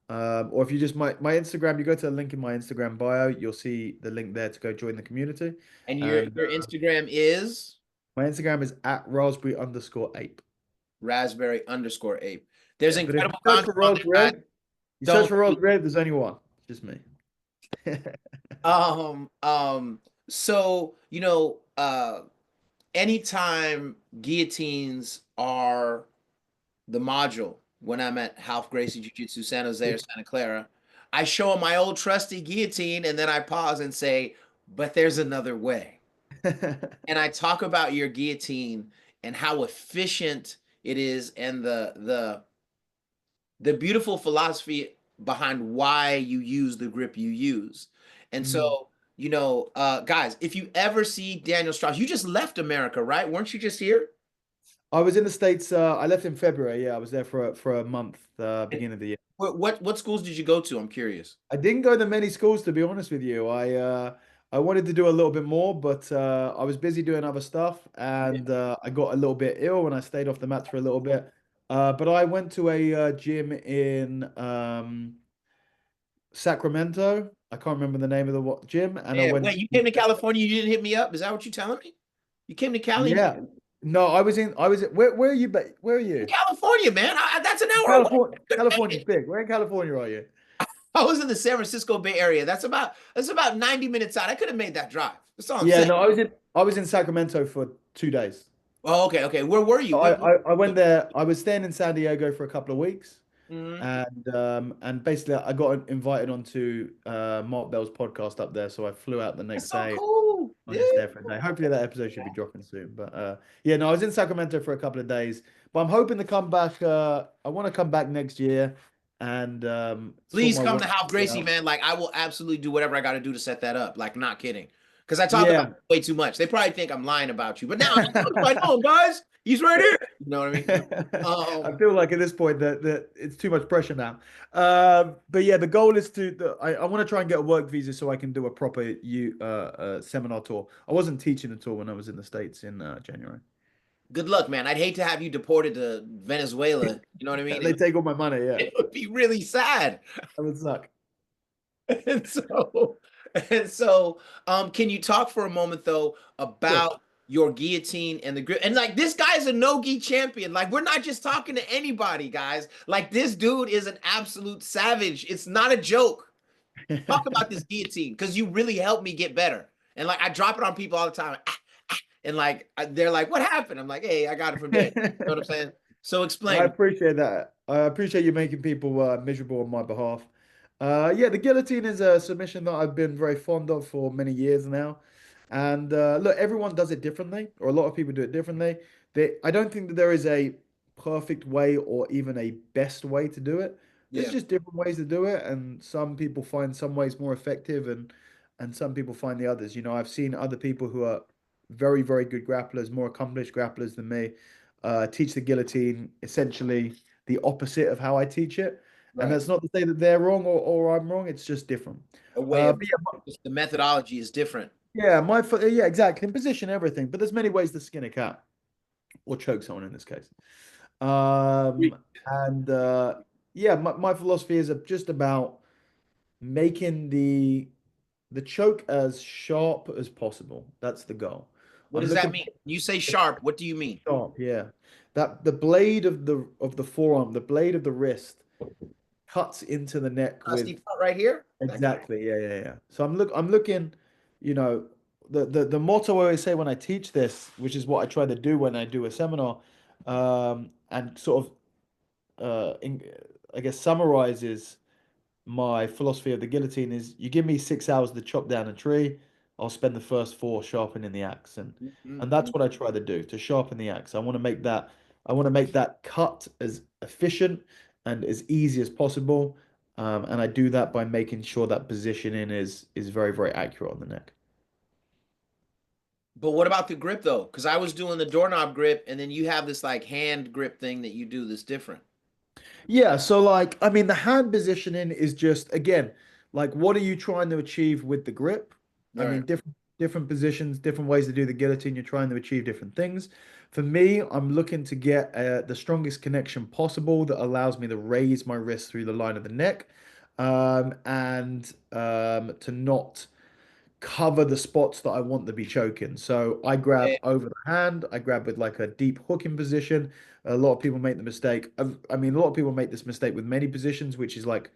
or if you just my Instagram, you go to the link in my Instagram bio, you'll see the link there to go join the community. And your And your Instagram is my Instagram is at raspberry_ape. raspberry_ape. There's Yeah, but if you incredible search for content on there, guys. raspberry, you search Don't for raspberry, there's only one. It's just me. um um so anytime guillotines are the module when I'm at Half Gracie Jiu Jitsu San Jose or Santa Clara, I show them my old trusty guillotine and then I pause and say, but there's another way. And I talk about your guillotine and how efficient it is and the beautiful philosophy behind why you use the grip you use. And Mm. so, guys, if you ever see Daniel Strauss, you just left America, right? Weren't you just here? I was in the States. I left in February. Yeah, I was there for a month, And beginning of the year. what schools did you go to? I'm curious. I didn't go to many schools, to be honest with you. I wanted to do a little bit more, but I was busy doing other stuff, Yeah. and I got a little bit ill, and I stayed off the mats for a little bit. But I went to a gym in Sacramento. I can't remember the name of the gym, and I Yeah. went. Wait, you came to California, you didn't hit me up? Is that what you're telling me? You came to Cali and you Yeah, No, where are you? Where are In you? California, man. That's an hour away. California. I couldn't make California's it. big. Where in California are you? I was in the San Francisco Bay Area. That's about 90 minutes out. I could have made that drive. That's all I'm Yeah, saying. no, I was in Sacramento for 2 days. Oh, okay, okay. Where were you? I went there. I was staying in San Diego for a couple of weeks, Mhm. and basically I got invited onto Mark Bell's podcast up there, so I flew out the That's next so day. cool. I Yeah. was just there for a day. Hopefully that episode should be dropping soon. But yeah, no, I was in Sacramento for a couple of days, but I'm hoping to come back. I want to come back next year and sort Please my come work to Half Gracie, out. man. Like, I will absolutely do whatever I got to do to set that up. Like, not kidding. Because I talk about Yeah. it way too much. They probably think I'm lying about you. But now I know him, guys. He's right here. You know what I mean? I Um, feel like at this point that it's too much pressure now. But yeah, the goal is I want to try and get a work visa so I can do a proper seminar tour. I wasn't teaching at all when I was in the States in January. good luck, man. I'd hate to have you deported to Venezuela. You know what I mean? They take all my money, yeah. It would be really sad. That would suck. And so, and so, can you talk for a moment though Sure. about your guillotine and the grip? And like this guy is a no-gi champion. Like we're not just talking to anybody, guys. Like this dude is an absolute savage. It's not a joke. Talk about this guillotine because you really helped me get better. And like I drop it on people all the time, and like they're like, "What happened?" I'm like, "Hey, I got it from Dave." You know what I'm saying? So I explain. appreciate that. I appreciate you making people miserable on my behalf. Yeah, the guillotine is a submission that I've been very fond of for many years now. And look, everyone does it differently, or a lot of people do it differently. I don't think that there is a perfect way or even a best way to do it. There's Yeah, just different ways to do it, and some people find some ways more effective, and some people find the others. You know, I've seen other people who are very, very good grapplers, more accomplished grapplers than me, teach the guillotine essentially the opposite of how I teach it. And right. that's not to say that they're wrong or I'm wrong. It's just different. A way of But just the methodology is different. yeah, yeah, exactly. In position, everything. But there's many ways to skin a cat or choke someone in this case. And yeah, my philosophy is just about making the choke as sharp as possible. That's the goal. What I'm does that looking mean? for You say sharp. What do you mean? sharp, yeah. That the blade of the forearm, the blade of the wrist cuts into the neck Dusty with part right here. That guy. exactly, yeah, yeah, yeah. So I'm looking, you know, the motto I always say when I teach this, which is what I try to do when I do a seminar, and sort of I guess summarizes my philosophy of the guillotine is you give me 6 hours to chop down a tree, I'll spend the first four sharpening the axe, and that's Mhm. what I try to do, to sharpen the axe. I want to make that cut as efficient and as easy as possible. And I do that by making sure that positioning is very, very accurate on the neck. But what about the grip though? Because I was doing the doorknob grip, and then you have this like hand grip thing that you do that's different. Yeah, so like, I mean, the hand positioning is just again, like, what are you trying to achieve with the grip? I Right. mean, different positions, different ways to do the guillotine. You're trying to achieve different things. For me, I'm looking to get the strongest connection possible that allows me to raise my wrist through the line of the neck, and to not cover the spots that I want to be choking. So I Yeah. grab over the hand, I grab with like a deep hooking position. A lot of people make the mistake. I mean, a lot of people make this mistake with many positions, which is like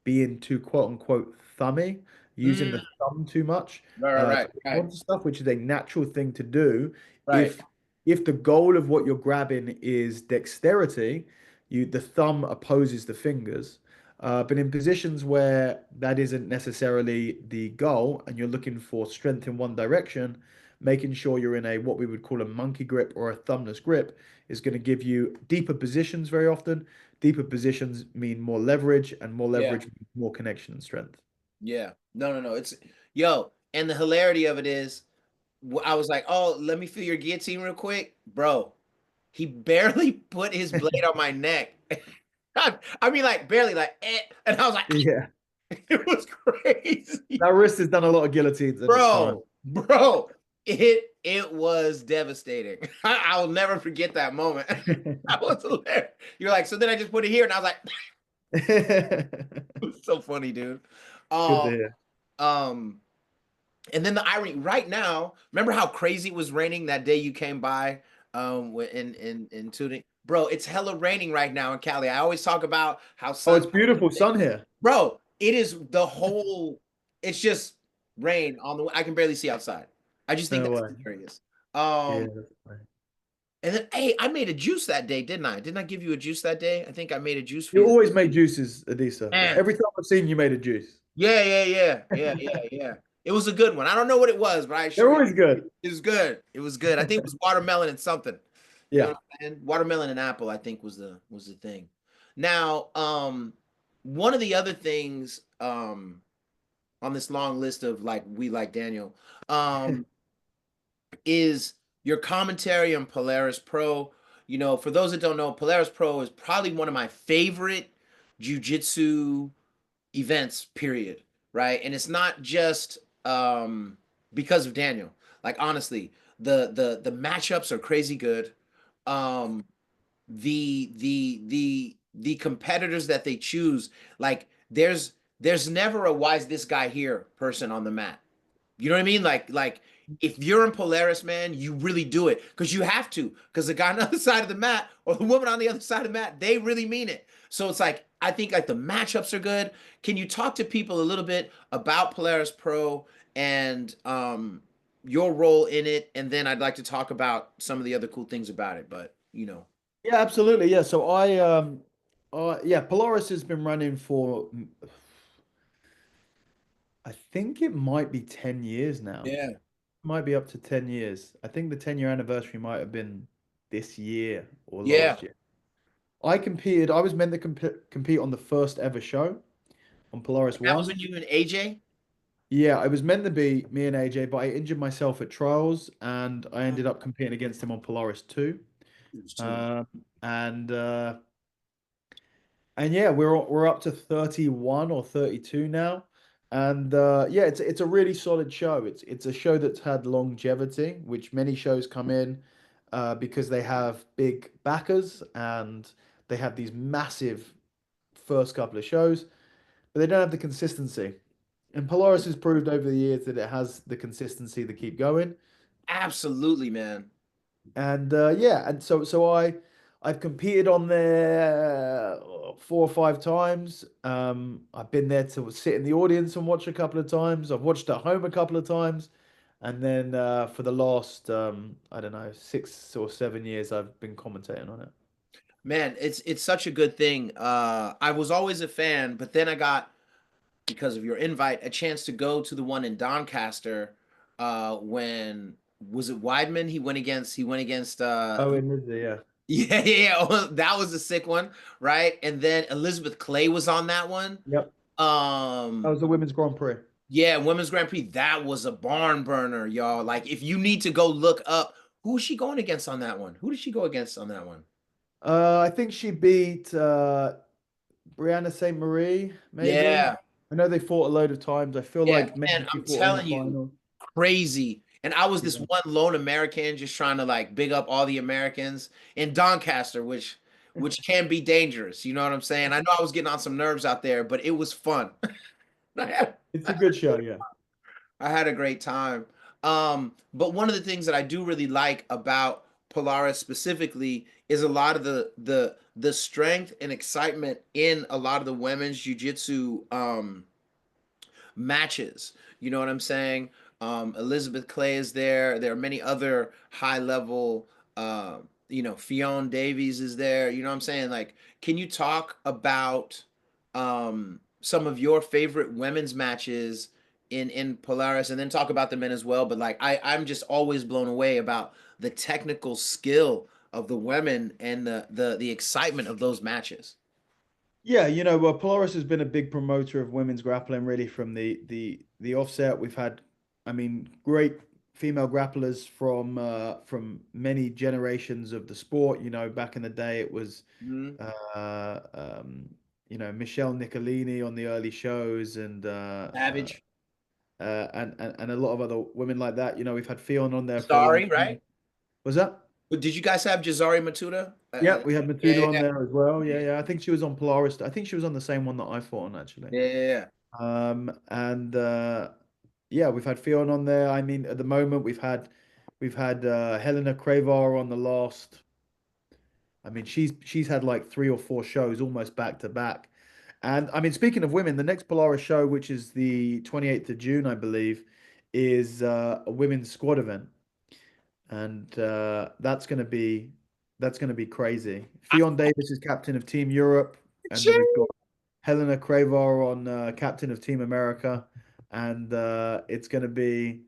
being too quote unquote thummy, using Mm, the thumb too much right, right, to right, hold right, on to stuff, which is a natural thing to do. right. If if the goal of what you're grabbing is dexterity, the thumb opposes the fingers. But in positions where that isn't necessarily the goal and you're looking for strength in one direction, making sure you're in a what we would call a monkey grip or a thumbless grip is going to give you deeper positions very often. Deeper positions mean more leverage, and more Yeah, leverage means more connection and strength. yeah. No, no, no. It's yo, and the hilarity of it is, I was like, "Oh, let me feel your guillotine real quick, bro." He barely put his blade on my neck. I mean, like barely, like, and I was like, Yeah. it was crazy. That wrist has done a lot of guillotines in its time. Bro, it was devastating. I will never forget that moment. That was hilarious. You're like, so then I just put it here, and I was like, it was so funny, dude. Good to Um, hear. um, and then the irony right now, remember how crazy it was raining that day you came by? In tuning, bro. It's hella raining right now in Cali. I always talk about how Oh, sun, it's beautiful sun here. bro. It is the whole. It's just rain on the. I can barely see outside. I just think No that's way. hilarious. Yeah, Um, that's fine. and then hey, I made a juice that day, didn't I? Didn't I give you a juice that day? I think I made a juice for You you. always make juices, Adisa. Man, Every time I've seen you made a juice. yeah. It was a good one. I don't know what it was, but I They're assure you, always good. it was good. It was good. I think it was watermelon and something. You know Yeah. what I'm saying? Watermelon and apple, I think, was the thing. Now, one of the other things on this long list of like we like Daniel, um, is your commentary on Polaris Pro. You know, for those that don't know, Polaris Pro is probably one of my favorite jujitsu events, period. Right. And it's not just because of Daniel. Like honestly, the matchups are crazy good. Um the competitors that they choose, like there's never a why is this guy here person on the mat. You know what I mean? Like if you're in Polaris, man, you really do it because you have to. Because the guy on the other side of the mat or the woman on the other side of the mat, they really mean it. So it's like I think like the matchups are good. Can you talk to people a little bit about Polaris Pro and your role in it? And then I'd like to talk about some of the other cool things about it. But you know, Yeah, absolutely. Yeah. So yeah, Polaris has been running for, I think it might be 10 years now. yeah, Might be up to 10 years. I think the 10-year anniversary might have been this year or yeah. last year. I was meant to compete on the first ever show on Polaris That was 1. when you and AJ. Yeah, it was meant to be me and AJ, but I injured myself at trials and I ended up competing against him on Polaris 2. It was too. Um, and uh, and yeah, we're up to 31 or 32 now. And yeah, it's a really solid show. It's a show that's had longevity, which many shows come in because they have big backers and they have these massive first couple of shows, but they don't have the consistency. And Polaris has proved over the years that it has the consistency to keep going. Absolutely, man. And yeah, and I've competed on there 4 or 5 times. I've been there to sit in the audience and watch a couple of times. I've watched at home a couple of times, and then for the last I don't know 6 or 7 years, I've been commentating on it. Man, it's such a good thing. I was always a fan, but then I got because of your invite a chance to go to the one in Doncaster. When was it Weidman? He went against Oh, in Lizzie, yeah, yeah. Oh, that was a sick one, right? And then Elizabeth Clay was on that one. yep. That Um, was the Women's Grand Prix. yeah, Women's Grand Prix. That was a barn burner, y'all. Like if you need to go look up who is she going against on that one? Who did she go against on that one? I think she beat Brianna St. Marie, maybe. Yeah. I know they fought a load of times. I feel Yeah, like maybe man, they I'm fought in the telling you, final. crazy. And I was this Yeah. one lone American just trying to like big up all the Americans in Doncaster, which can be dangerous. You know what I'm saying? I know I was getting on some nerves out there, but it was fun. I had, It's a good show, yeah. I had a great time. But one of the things that I do really like about Polaris specifically is a lot of the strength and excitement in a lot of the women's jujitsu matches. You know what I'm saying? Elizabeth Clay is there. There are many other high level. Fionn Davies is there. You know what I'm saying? Like, can you talk about some of your favorite women's matches in Polaris, and then talk about the men as well? But like, I'm just always blown away about the technical skill of the women and the excitement of those matches. Yeah, well, Polaris has been a big promoter of women's grappling really from the offset. We've had, I mean, great female grapplers from many generations of the sport. Back in the day it was Mhm. uh Michelle Nicolini on the early shows Savage. and a lot of other women like that. We've had Fionn on there for a long Sorry, time. right? Was that? But did you guys have Jazari Matuda? Yeah, we had Yeah, Matuda on yeah, there as well. Yeah, yeah. I think she was on Polaris. I think she was on the same one that I fought on actually. yeah, yeah. And yeah, we've had Fionn on there. I mean, at the moment we've had We've had Helena Cravar on the last. I mean, she's had like 3 or 4 shows almost back to back. And I mean, speaking of women, the next Polaris show, which is the 28th of June, I believe, is a women's squad event, and that's gonna be crazy. Fionn Davis is captain of Team Europe, and then we've got Helena Cravar on captain of Team America, and it's gonna be.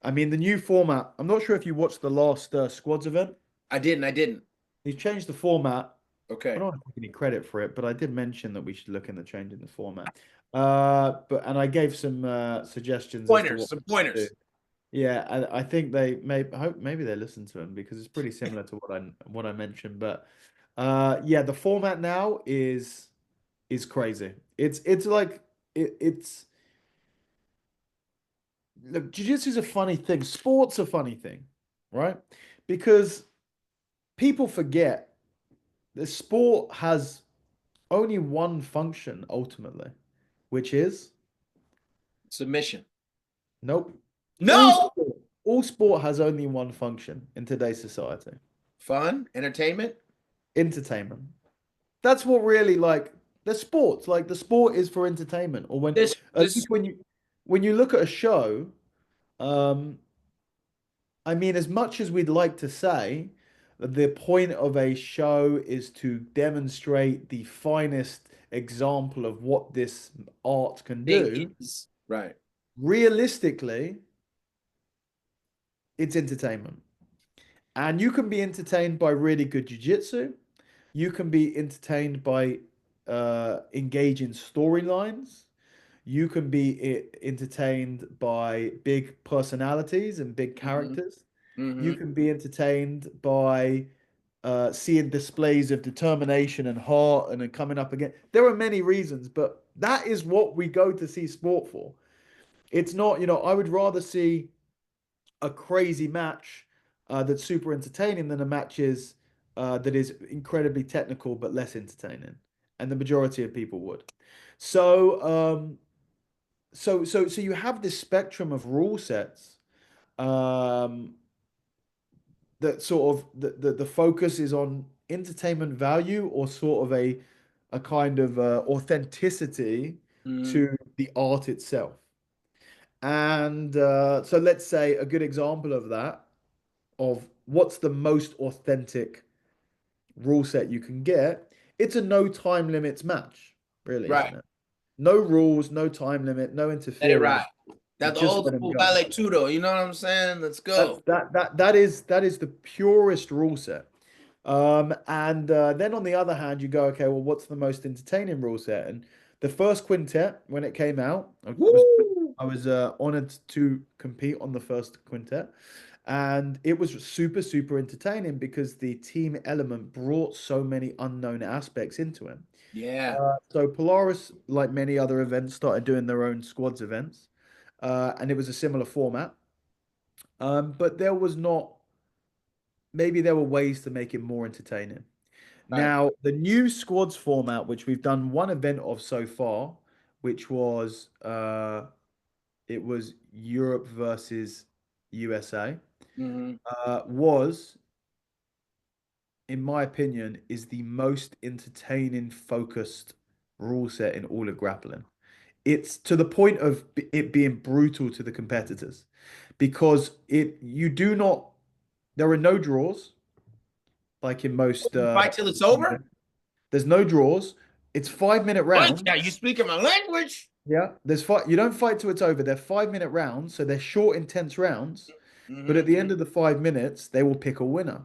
I mean, the new format. I'm not sure if you watched the last squads event. I didn't. I didn't. He's changed the format. I Okay. don't want to take any credit for it, but I did mention that we should look into changing the format. And I gave some suggestions as to Pointers. what Some to do. pointers. Yeah, I think they may I hope maybe they listen to him because it's pretty similar to what I mentioned. But yeah, the format now is crazy. It's like it's look, jiu-jitsu is a funny thing. Sport's a funny thing, right? Because people forget the sport has only one function ultimately, which is Submission. nope. All No. sport, all sport has only one function in today's society. Fun. Entertainment. Entertainment. That's what really like the sports. Like the sport is for entertainment. Or when This. at This. least when you look at a show, um, I mean, as much as we'd like to say that the point of a show is to demonstrate the finest example of what this art can Thing do, is right. realistically, it's entertainment. And you can be entertained by really good jiu-jitsu. You can be entertained by engaging storylines. You can be entertained by big personalities and big Mm-hmm. characters. You Mm-hmm. can be entertained by seeing displays of determination and heart and then coming up again. There are many reasons, but that is what we go to see sport for. It's not, I would rather see a crazy match that's super entertaining than a match that is incredibly technical but less entertaining, and the majority of people would. So, so you have this spectrum of rule sets um, that sort of the focus is on entertainment value or sort of a kind of authenticity Mm-hmm. to the art itself. And so let's say a good example of that of what's the most authentic rule set you can get, it's a no time limits match, really, Right. isn't it? No rules, no time limit, no Let it ride. interference. You That's the just old let them school go. ballet tudo. You know what I'm saying? Let's That's go. that is the purest rule set. And then on the other hand, you go, okay, well, what's the most entertaining rule set? And the first quintet, when it came out, I was Woo! I was honored to compete on the first quintet, and it was super super entertaining because the team element brought so many unknown aspects into it. Yeah. So Polaris, like many other events, started doing their own squads events, and it was a similar format. But there was not. Maybe there were ways to make it more entertaining. Right. Now, the new squads format, which we've done one event of so far, which was it was Europe versus USA, Mm-hmm. was, in my opinion, is the most entertaining, focused rule set in all of grappling. It's to the point of it being brutal to the competitors because it you do not there are no draws like in most You fight till it's over? events. There's no draws. It's 5 minute Like that. You rounds. speaking my language? Yeah. There's fight. You don't fight till it's over. They're 5 minute rounds, so they're short, intense rounds. But Mm-hmm. at the end of the 5 minutes, they will pick a winner,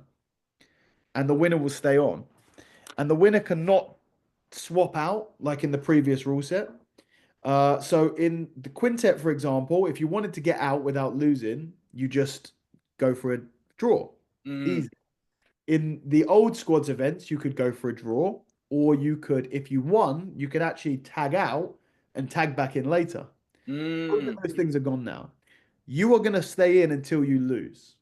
and the winner will stay on. And the winner cannot swap out like in the previous rule set. So in the quintet, for example, if you wanted to get out without losing, you just go for a draw. Mm-hmm. Easy. In the old squads events, you could go for a draw, or you could, if you won, you could actually tag out and tag back in later. Both of Mm. those things are gone now. You are going to stay in until you lose.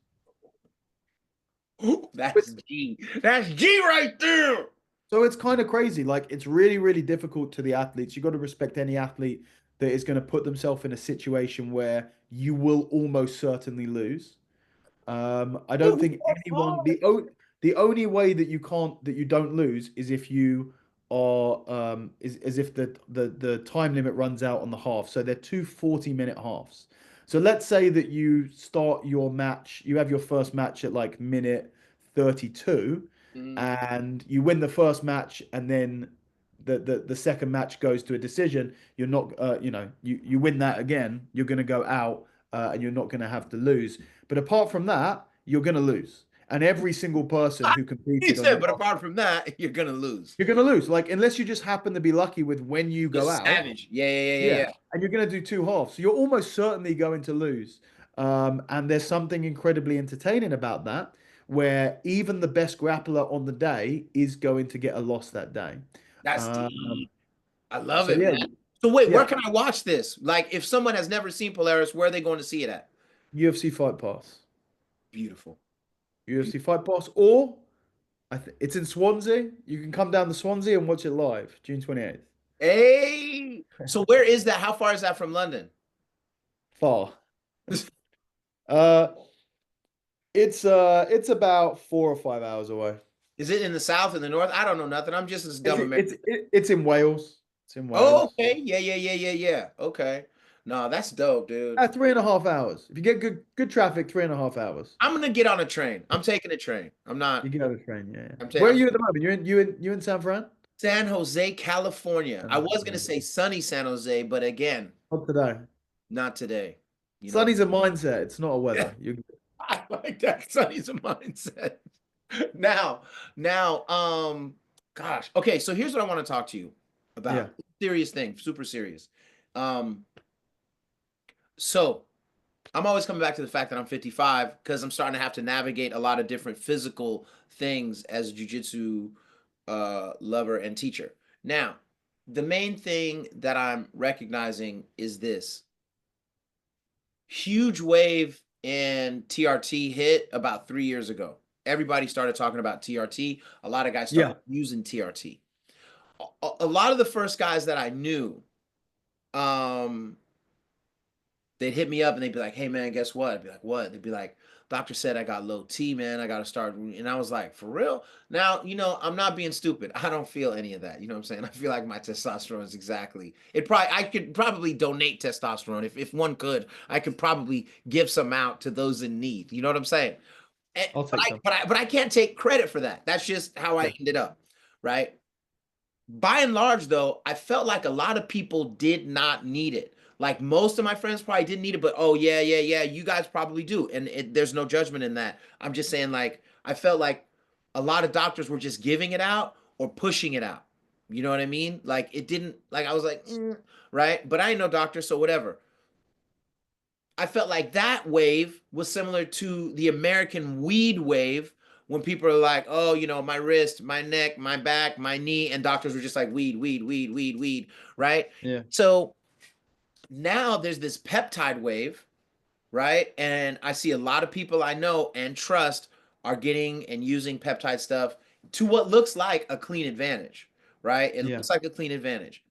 That's G. That's G right there. So it's kind of crazy. Like it's really, really difficult to the athletes. You got to respect any athlete that is going to put themselves in a situation where you will almost certainly lose. I don't Dude, think that's anyone hard. the only way that you don't lose is if you are is as if the time limit runs out on the half. So they're two 40-minute halves. So let's say that you start your match, you have your first match at like minute 32 Mm. and you win the first match and then the second match goes to a decision. You're not you win that again, you're going to go out and you're not going to have to lose. But apart from that, you're going to lose. And every single person who He competed on the said, but last, apart from that, you're gonna lose. you're going to lose. Like, unless you just happen to be lucky with when you go Just out, savage. Yeah, yeah, yeah, yeah. yeah. And you're going to do two halves. So you're almost certainly going to lose. And there's something incredibly entertaining about that, where even the best grappler on the day is going to get a loss that day. That's Um, deep. I love so it, yeah, man. So wait, where yeah, can I watch this? Like, if someone has never seen Polaris, where are they going to see it at? UFC Fight Pass. Beautiful. UFC Fight Pass, or it's in Swansea. You can come down to Swansea and watch it live, June 28th. Hey, so where is that? How far is that from London? Far. Uh, it's about 4 or 5 hours away. Is it in the south, in the north? I don't know nothing. I'm just this dumb American. It's in Wales. It's in Oh, Wales. okay. Yeah, yeah, yeah, yeah, yeah. Okay. No, that's dope, dude. 3.5 hours. If you get good traffic, 3.5 hours. I'm gonna get on a train. I'm taking a train. I'm You not. get on the train. Yeah, yeah. I'm Where taking. are I'm you at the moment? You in San Fran? San Jose, California. I was gonna Yeah. say sunny San Jose, but again, Not today. not today. You know. Sunny's a mindset. It's not a weather. You. I like that. Sunny's a mindset. Now, now, gosh. Okay, so here's what I want to talk to you Yeah. about. Serious thing, super serious. Um, so I'm always coming back to the fact that I'm 55 because I'm starting to have to navigate a lot of different physical things as a jujitsu lover and teacher. Now, the main thing that I'm recognizing is this huge wave in TRT hit about 3 years ago. Everybody started talking about TRT. A lot of guys started Yeah. using TRT. A lot of the first guys that I knew, um, they'd hit me up and they'd be like, "Hey man, guess what?" I'd be like, "What?" They'd be like, "Doctor said I got low T, man. I got to start." And I was like, "For real?" Now, I'm not being stupid. I don't feel any of that. You know what I'm saying? I feel like my testosterone is exactly. I could probably donate testosterone if one could. I could probably give some out to those in need. You know what I'm saying? I'll take some. But I can't take credit for that. That's just how I Yeah. ended up, right? By and large, though, I felt like a lot of people did not need it. Like most of my friends probably didn't need it, but oh yeah, yeah, yeah, you guys probably do, and there's no judgment in that. I'm just saying, like I felt like a lot of doctors were just giving it out or pushing it out. You know what I mean? Like it didn't. Like I was like, right, but I ain't no doctor, so whatever. I felt like that wave was similar to the American weed wave when people are like, oh, my wrist, my neck, my back, my knee, and doctors were just like weed, weed, weed, weed, weed, right? Yeah. So now there's this peptide wave, right? And I see a lot of people I know and trust are getting and using peptide stuff to what looks like a clean advantage, right? It Yeah. looks like a clean advantage.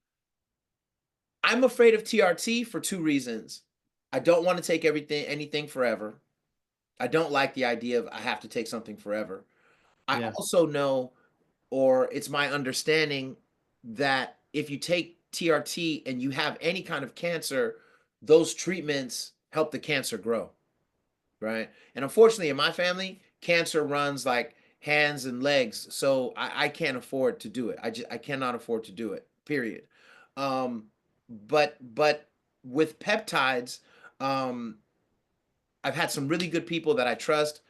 I'm afraid of TRT for two reasons. I don't want to take anything forever. I don't like the idea of I have to take something forever. I Yeah. also know, or it's my understanding, that if you take TRT and you have any kind of cancer, those treatments help the cancer grow, right? And unfortunately, in my family, cancer runs like hands and legs, so I can't afford to do it. I cannot afford to do it. Period. Um, but with peptides, um, I've had some really good people that I trust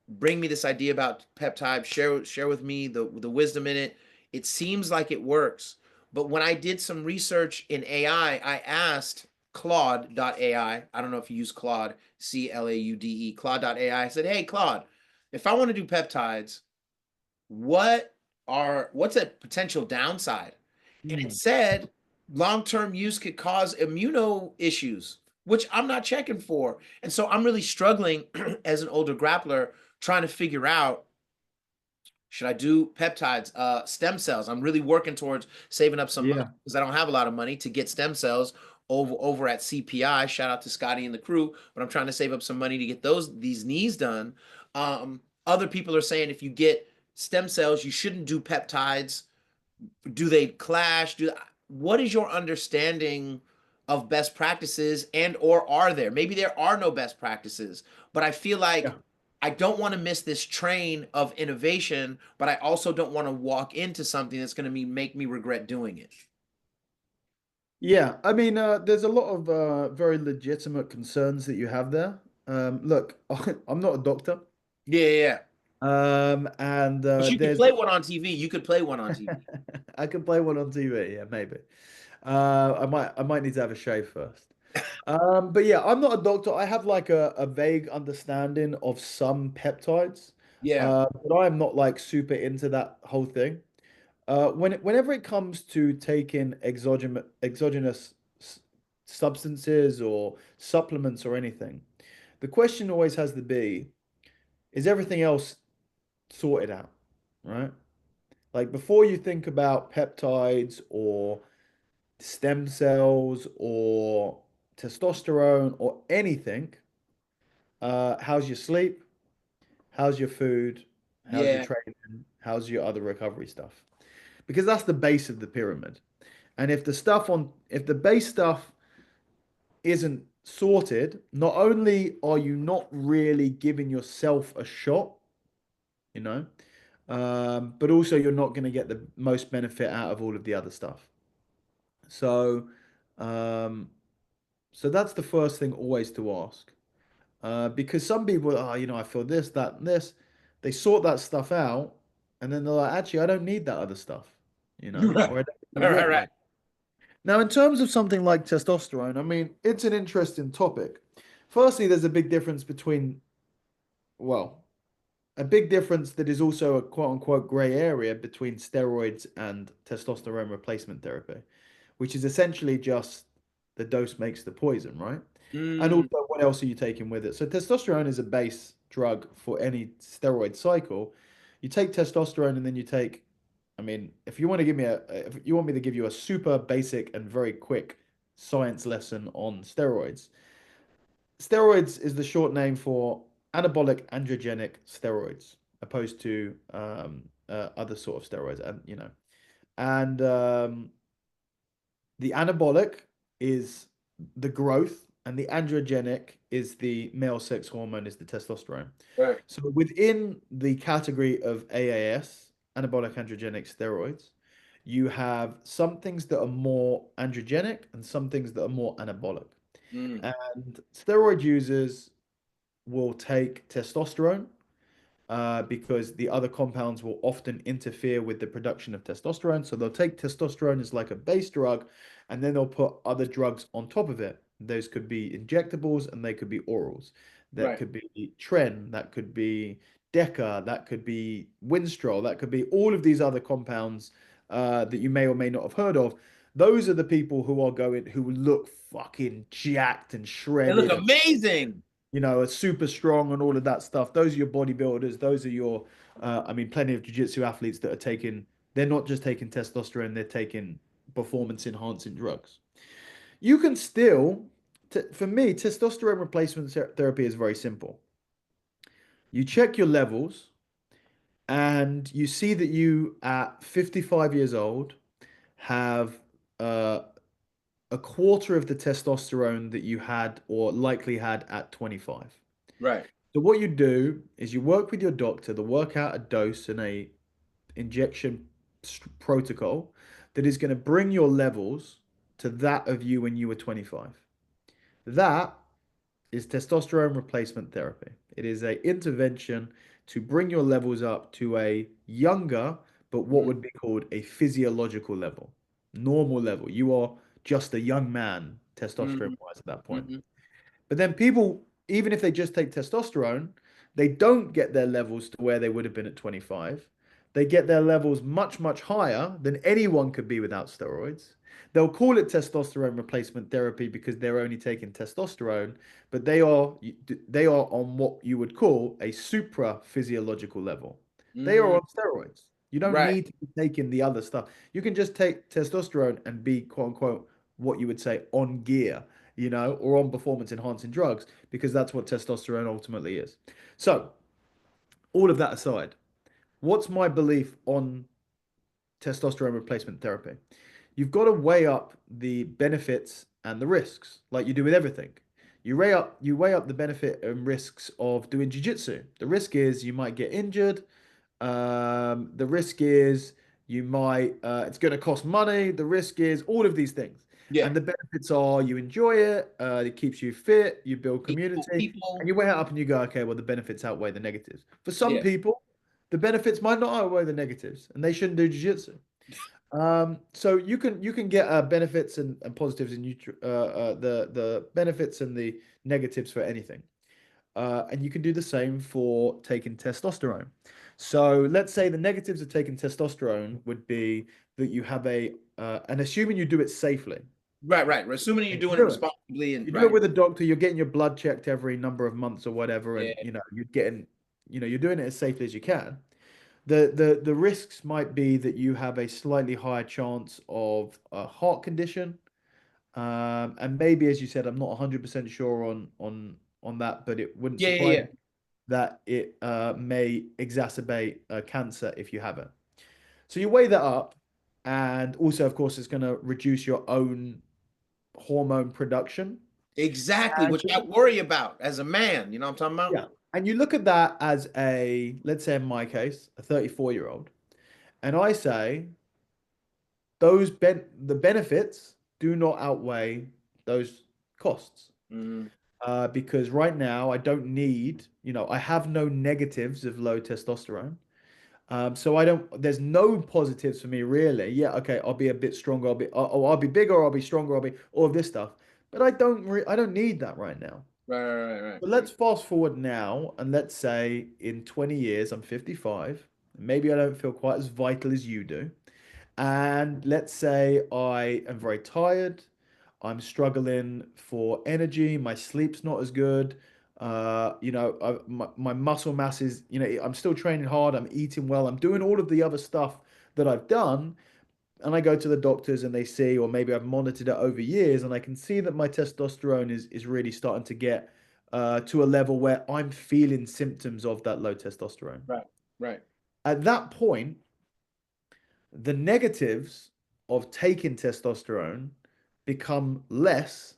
bring me this idea about peptide, share with me the wisdom in it. It seems like it works. But when I did some research in AI, I asked Claude.ai. I don't know if you use Claude, Claude.ai. Claude.ai. I said, "Hey Claude, if I want to do peptides, what's a potential downside?" And it Hmm. said long-term use could cause immuno issues, which I'm not checking for. And so I'm really struggling as an older grappler trying to figure out, should I do peptides, stem cells? I'm really working towards saving up some money Yeah. because I don't have a lot of money to get stem cells, over at CPI. Shout out to Scotty and the crew, but I'm trying to save up some money to get these knees done. Other people are saying if you get stem cells, you shouldn't do peptides. Do they clash? What is your understanding of best practices, and or are there? Maybe there are no best practices, but I feel like Yeah. I don't want to miss this train of innovation, but I also don't want to walk into something that's going to make me regret doing it. Yeah, I mean, there's a lot of very legitimate concerns that you have there. Look, I'm not a doctor, Yeah, yeah, yeah. and But you could there's play one on TV. You could play one on TV. I can play one on TV. Yeah, maybe. I might need to have a shave first. But yeah, I'm not a doctor. I have like a vague understanding of some peptides, Yeah. but I am not like super into that whole thing. Whenever it comes to taking exogenous substances or supplements or anything, the question always has to be, is everything else sorted out, right? Like before you think about peptides or stem cells or testosterone or anything, how's your sleep? How's your food? How's your Yeah. training? How's your other recovery stuff? Because that's the base of the pyramid. And if the base stuff isn't sorted, not only are you not really giving yourself a shot, you know, but also you're not going to get the most benefit out of all of the other stuff. So, um, so that's the first thing always to ask. Because some people, I feel this, that, and this, they sort that stuff out, and then they're like, actually, I don't need that other stuff, Right. or I don't really Right, want right. that. Now, in terms of something like testosterone, I mean, it's an interesting topic. Firstly, there's a big difference between, well, a big difference that is also a quote unquote gray area between steroids and testosterone replacement therapy, which is essentially just the dose makes the poison, right? And Mm, also, what else are you taking with it? So, testosterone is a base drug for any steroid cycle. You take testosterone and then you take, I mean, if you want me to give you a super basic and very quick science lesson on steroids, steroids is the short name for anabolic androgenic steroids, opposed to other sort of steroids, and the anabolic is the growth, and the androgenic is the male sex hormone, is the testosterone. right. So within the category of AAS, anabolic androgenic steroids, you have some things that are more androgenic and some things that are more anabolic. Mm, And steroid users will take testosterone because the other compounds will often interfere with the production of testosterone. So they'll take testosterone as like a base drug, and then they'll put other drugs on top of it. Those could be injectables and they could be orals. That right. could be Tren, that could be Deca, that could be Winstrol, that could be all of these other compounds that you may or may not have heard of. Those are the people who look fucking jacked and They look shredded and amazing. are super strong and all of that stuff. Those are your bodybuilders. Those are your, I mean, plenty of jiu-jitsu athletes that are taking, they're not just taking testosterone, they're taking performance enhancing drugs. You can still, for me, testosterone replacement therapy is very simple. You check your levels and you see that you, at 55 years old, have uh, a quarter of the testosterone that you had or likely had at 25. Right. So what you do is you work with your doctor to work out a dose and a injection protocol that is going to bring your levels to that of you when you were 25. That is testosterone replacement therapy. It is a intervention to bring your levels up to a younger, but what Mm, would be called a physiological level, normal level. You are just a young man, testosterone mm, wise, at that point. mm, But then people, even if they just take testosterone, they don't get their levels to where they would have been at 25. They get their levels much, much higher than anyone could be without steroids. They'll call it testosterone replacement therapy because they're only taking testosterone, but they are on what you would call a supra physiological level. They are mm. on steroids. You don't Right. need to be taking the other stuff. You can just take testosterone and be quote unquote what you would say on gear, or on performance enhancing drugs, because that's what testosterone ultimately is. So, all of that aside, what's my belief on testosterone replacement therapy? You've got to weigh up the benefits and the risks, like you do with everything. You weigh up the benefit and risks of doing jiu-jitsu. The risk is you might get injured. The risk is it's going to cost money. The risk is all of these things. Yeah. And the benefits are you enjoy it, it keeps you fit, you build community, and People. you weigh it up and you go, okay, well, the benefits outweigh the negatives. For some Yeah. people, the benefits might not outweigh the negatives, and they shouldn't do jiu-jitsu. So you can get benefits and positives and the benefits and the negatives for anything. And you can do the same for taking testosterone. So let's say the negatives of taking testosterone would be that you have and assuming you do it safely, Right, right. Assuming you're and you doing it do it. responsibly You and do it right. with a doctor, you're getting your blood checked every number of months or whatever, Yeah. and you're doing it as safely as you can. The risks might be that you have a slightly higher chance of a heart condition. And maybe, as you said, I'm not 100% sure on that, but it wouldn't Yeah, yeah, surprise yeah. me that it may exacerbate cancer if you have it. So you weigh that up, and also, of course, it's going to reduce your own hormone production. Exactly, And which I worry about as a man. You know what I'm talking about? yeah, and you look at that as let's say in my case, a 34-year-old, and I say the benefits do not outweigh those costs. Hmm. Because right now I don't need, I have no negatives of low testosterone. So there's no positives for me really. Yeah, okay, I'll be a bit stronger, I'll be bigger, I'll be stronger, I'll be all of this stuff. But I don't need that right now. Right, right, right, But let's fast forward now, and let's say in 20 years I'm 55. Maybe I don't feel quite as vital as you do. And let's say I am very tired. I'm struggling for energy. My sleep's not as good. My muscle mass is, I'm still training hard. I'm eating well. I'm doing all of the other stuff that I've done. And I go to the doctors and they see, or maybe I've monitored it over years and I can see that my testosterone is really starting to get to a level where I'm feeling symptoms of that low testosterone. right, right. At that point, the negatives of taking testosterone become less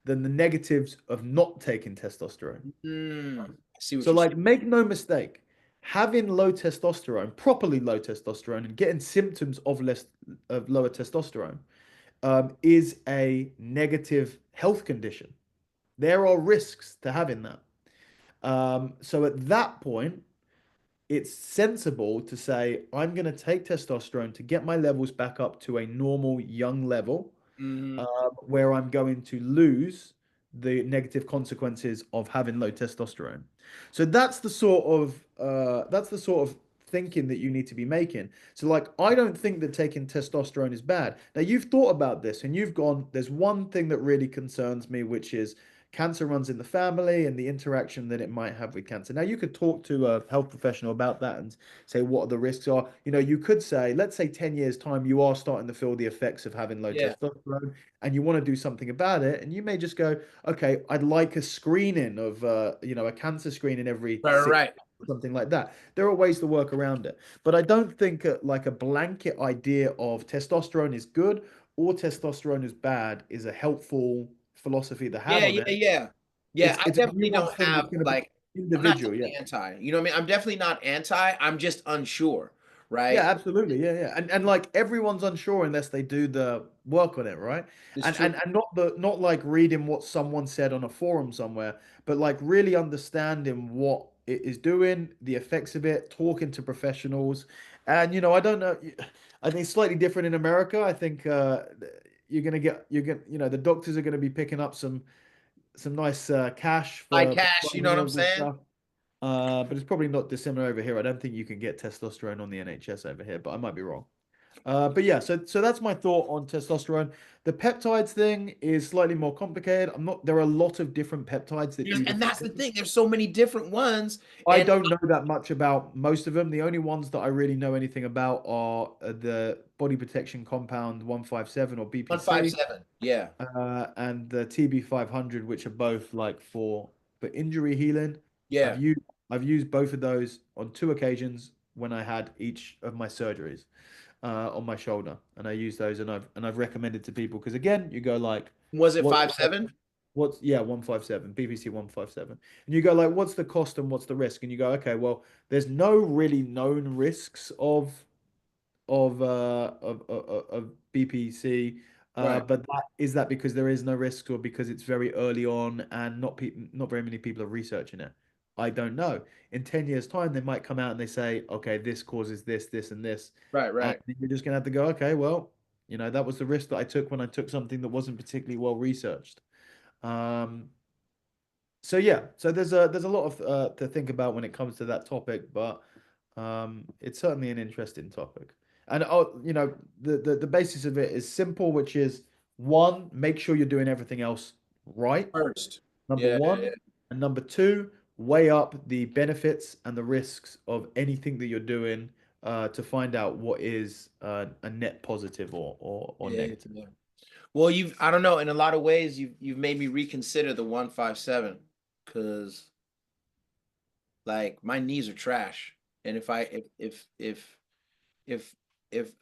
than the negatives of not taking testosterone. I see what So, you're saying. like, make no mistake, having low testosterone, properly low testosterone, and getting symptoms of lower testosterone is a negative health condition. There are risks to having that. So at that point, it's sensible to say, I'm going to take testosterone to get my levels back up to a normal young level, Hmm. where I'm going to lose the negative consequences of having low testosterone. So that's the sort of thinking that you need to be making. So like I don't think that taking testosterone is bad. Now you've thought about this and you've gone, there's one thing that really concerns me, which is cancer runs in the family and the interaction that it might have with cancer. Now, you could talk to a health professional about that and say what the risks are. You could say, let's say 10 years' time, you are starting to feel the effects of having low Yeah. testosterone and you want to do something about it. And you may just go, okay, I'd like a screening of, a cancer screening every Right, six right. something like that. There are ways to work around it. But I don't think like a blanket idea of testosterone is good or testosterone is bad is a helpful philosophy to have Yeah, on yeah, it. yeah. Yeah, It's I it's a definitely don't nuanced thing that's have going to be like I'm not individual. Yeah. definitely anti. You know what I mean? I'm definitely not anti. I'm just unsure, Yeah, right? absolutely. Yeah, yeah. And like everyone's unsure unless they do the work on it, right? It's And true. and not like reading what someone said on a forum somewhere, but like really understanding what it is doing, the effects of it, talking to professionals. And I don't know, I think it's slightly different in America. I think the doctors are going to be picking up some nice cash High for cash, you know prescribing what all I'm of this saying? stuff. But it's probably not dissimilar over here. I don't think you can get testosterone on the NHS over here, but I might be wrong. But yeah, so that's my thought on testosterone. The peptides thing is slightly more complicated. I'm not, there are a lot of different peptides that do And different that's the things. thing. There's so many different ones. I And don't know that much about most of them. The only ones that I really know anything about are the body protection compound 157 or BPC, 157. Yeah. and the TB 500, which are both like for injury healing. I've Yeah. used I've used both of those on two occasions when I had each of my surgeries on my shoulder, and I use those, and I've recommended to people because again, you go like, Was it what's 5.7? what's yeah 157 BBC 157, and you go like, what's the cost and what's the risk, and you go, okay, well, there's no really known risks of BPC. Right. But that because there is no risks or because it's very early on and not very many people are researching it? I don't know. In 10 years' time, they might come out and they say, okay, this causes this, this, and this. Right. And Right. you're just gonna have to go, okay, well, that was the risk that I took when I took something that wasn't particularly well researched. Um, so yeah, so there's a lot of to think about when it comes to that topic, but it's certainly an interesting topic. And the basis of it is simple, which is one, make sure you're doing everything else right. First. Number Yeah. one, and number two, weigh up the benefits and the risks of anything that you're doing to find out what is a net positive or Yeah. negative. Yeah. Well, I don't know, in a lot of ways you've made me reconsider the 157 because like my knees are trash. And if I if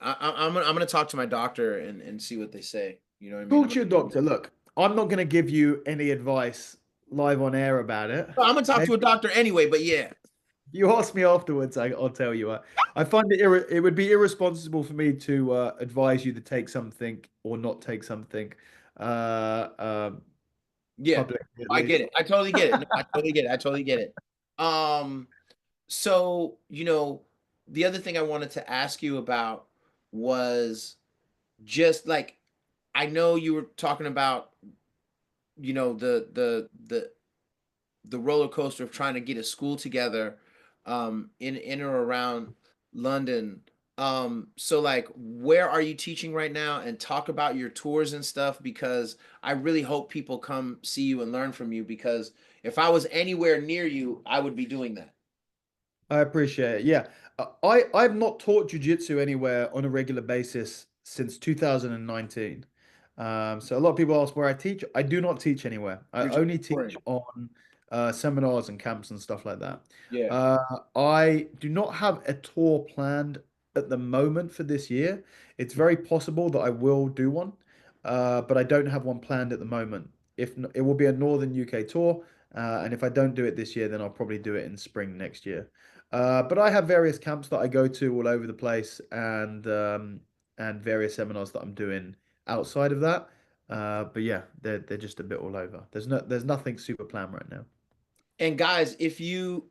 I'm gonna talk to my doctor and see what they say. You know what I mean? Talk to your doctor. Look, I'm not going to give you any advice live on air about it. I'm gonna talk Maybe to a doctor anyway, but yeah. you ask me afterwards, I'll tell you. I find it would be irresponsible for me to advise you to take something or not take something, uh, um, Yeah. publicly at I get least. it. I totally get it. No, I totally get it. I totally get it. Um, so, the other thing I wanted to ask you about was just like I know you were talking about, the roller coaster of trying to get a school together in or around London. So like where are you teaching right now, and talk about your tours and stuff, because I really hope people come see you and learn from you, because if I was anywhere near you, I would be doing that. I appreciate it. Yeah. I've not taught jujitsu anywhere on a regular basis since 2019. So a lot of people ask where I teach. I do not teach anywhere. I You're just only teach touring. on seminars and camps and stuff like that. Yeah. Uh, I do not have a tour planned at the moment for this year. It's very possible that I will do one, but I don't have one planned at the moment. It will be a Northern UK tour, and if I don't do it this year, then I'll probably do it in spring next year. But I have various camps that I go to all over the place, and various seminars that I'm doing outside of that. But yeah, they're just a bit all over. There's nothing super planned right now. And guys, if you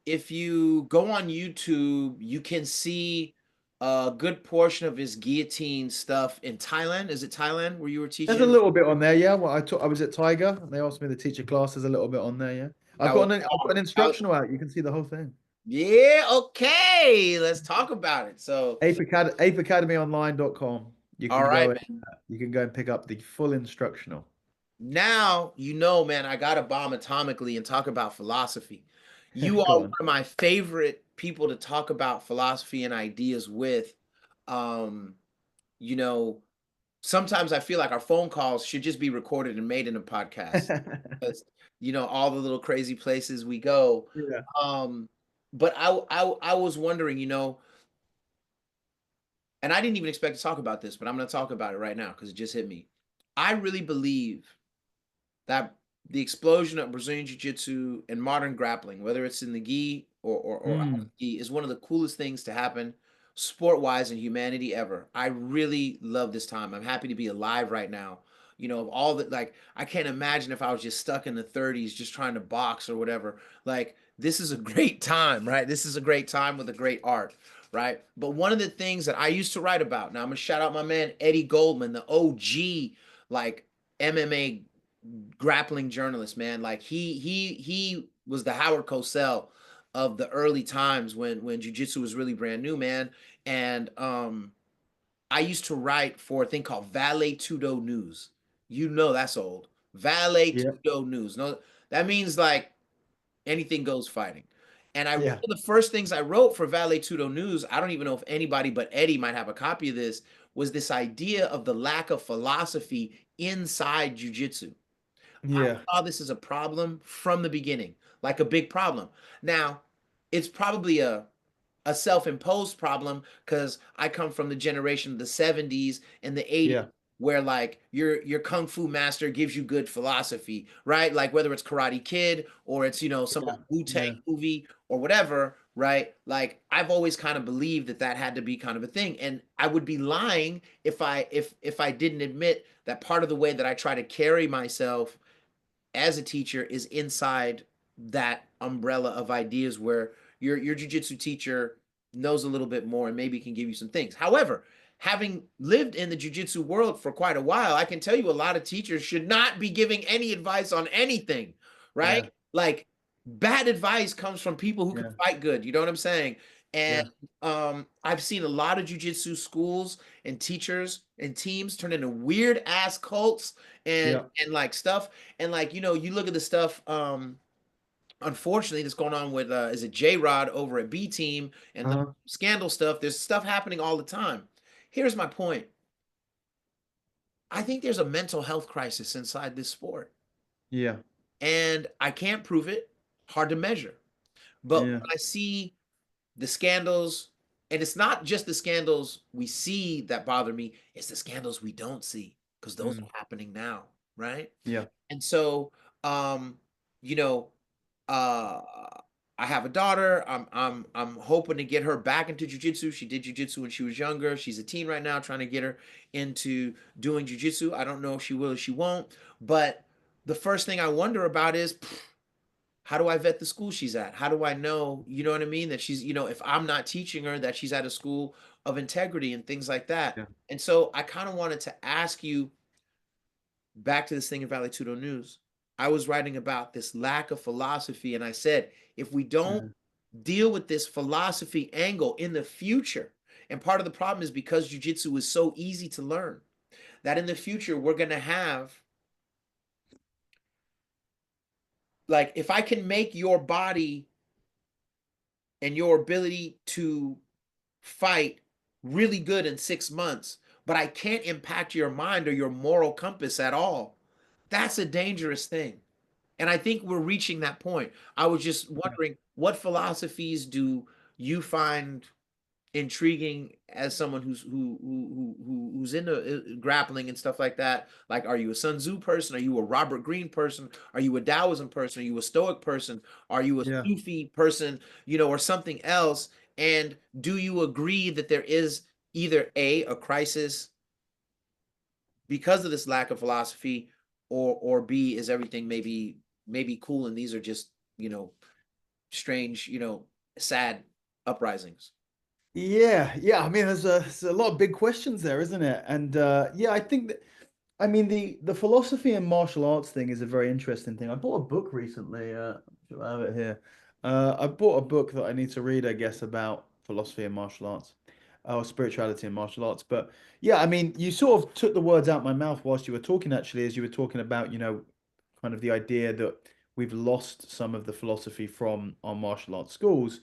go on YouTube, you can see a good portion of his guillotine stuff in Thailand. Is it Thailand where you were There's a teaching? little bit on there, yeah. Well, I was at Tiger, and they asked me to teach a class. There's a little bit on there, yeah. That was I've got an that was instructional out. You can see the whole thing. Yeah, okay. Let's talk about it. So, ApeAcademyOnline.com. all right, man. You can go and pick up the full instructional. Now, man, I gotta bomb atomically and talk about philosophy. You are Go one on. of my favorite people to talk about philosophy and ideas with. Um, you know, Sometimes I feel like our phone calls should just be recorded and made in a podcast. Because, all the little crazy places we go. Yeah. Um, but I was wondering, and I didn't even expect to talk about this, but I'm going to talk about it right now because it just hit me. I really believe that the explosion of Brazilian Jiu-Jitsu and modern grappling, whether it's in the gi or out of Mm. the gi, is one of the coolest things to happen sport-wise in humanity ever. I really love this time. I'm happy to be alive right now. Of all the like, I can't imagine if I was just stuck in the 30s just trying to box or whatever. Like, this is a great time, right? This is a great time with a great art, right? But one of the things that I used to write about, now I'm gonna shout out my man Eddie Goldman, the OG, like MMA grappling journalist, man. Like he was the Howard Cosell of the early times when jiu-jitsu was really brand new, man. And I used to write for a thing called Valet Tudo News. You know that's old. Valet Yeah. Tudo News. No, that means like anything goes fighting. And one Yeah. of the first things I wrote for Valet Tudo News, I don't even know if anybody but Eddie might have a copy of this, was this idea of the lack of philosophy inside jujitsu. I Yeah. saw this as a problem from the beginning, like a big problem. Now, it's probably a self-imposed problem because I come from the generation of the 70s and the 80s Yeah. where like your kung fu master gives you good philosophy, right? Like whether it's Karate Kid or it's some Yeah. Wu-Tang Yeah. movie or whatever, right? Like I've always kind of believed that that had to be kind of a thing, and I would be lying if I didn't admit that part of the way that I try to carry myself as a teacher is inside that umbrella of ideas where your jujitsu teacher knows a little bit more and maybe can give you some things. However, having lived in the jujitsu world for quite a while, I can tell you a lot of teachers should not be giving any advice on anything, right? Yeah. Like bad advice comes from people who can Yeah. fight good. You know what I'm saying? And Yeah. I've seen a lot of jujitsu schools and teachers and teams turn into weird ass cults and Yeah. like stuff. And like, you look at the stuff unfortunately that's going on with is it J-Rod over at B Team and the Uh-huh. scandal stuff. There's stuff happening all the time. Here's my point. I think there's a mental health crisis inside this sport. Yeah. And I can't prove it, hard to measure. But when Yeah. I see the scandals, and it's not just the scandals we see that bother me, it's the scandals we don't see because those Mm. are happening now, right? Yeah. And so, um, you know, uh, I have a daughter. I'm hoping to get her back into jujitsu. She did jujitsu when she was younger. She's a teen right now, trying to get her into doing jujitsu. I don't know if she will or she won't. But the first thing I wonder about is how do I vet the school she's at? How do I know, you know what I mean, that she's, if I'm not teaching her that she's at a school of integrity and things like that. Yeah. And so I kind of wanted to ask you back to this thing in Vale Tudo News. I was writing about this lack of philosophy, and I said, if we don't Yeah. deal with this philosophy angle in the future, and part of the problem is because jujitsu is so easy to learn, that in the future we're going to have, like, if I can make your body and your ability to fight really good in 6 months, but I can't impact your mind or your moral compass at all, that's a dangerous thing. And I think we're reaching that point. I was just Yeah. wondering, what philosophies do you find intriguing as someone who's into grappling and stuff like that? Like, are you a Sun Tzu person? Are you a Robert Greene person? Are you a Taoism person? Are you a Stoic person? Are you a Yeah. Sufi person? Or something else? And do you agree that there is either a crisis because of this lack of philosophy, or B, is everything maybe cool and these are just strange, sad uprisings? Yeah, yeah. I mean, there's a lot of big questions there, isn't it? And yeah, I think that I mean the philosophy and martial arts thing is a very interesting thing. I bought a book recently. Should I have it here? I bought a book that I need to read, I guess, about philosophy and martial arts, or spirituality and martial arts. But yeah, I mean, you sort of took the words out my mouth whilst you were talking, actually, as you were talking about, kind of the idea that we've lost some of the philosophy from our martial arts schools.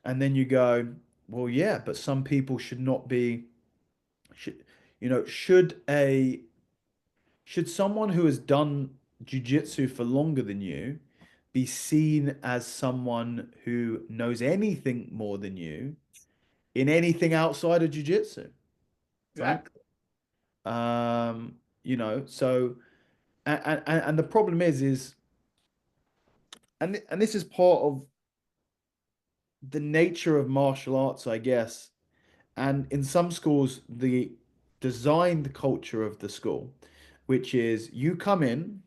And then you go, well, yeah, but some people should not be, should, should someone who has done jujitsu for longer than you be seen as someone who knows anything more than you in anything outside of jujitsu, right? Exactly. So, and the problem is, and this is part of the nature of martial arts, I guess. And in some schools, the designed culture of the school, which is you come in.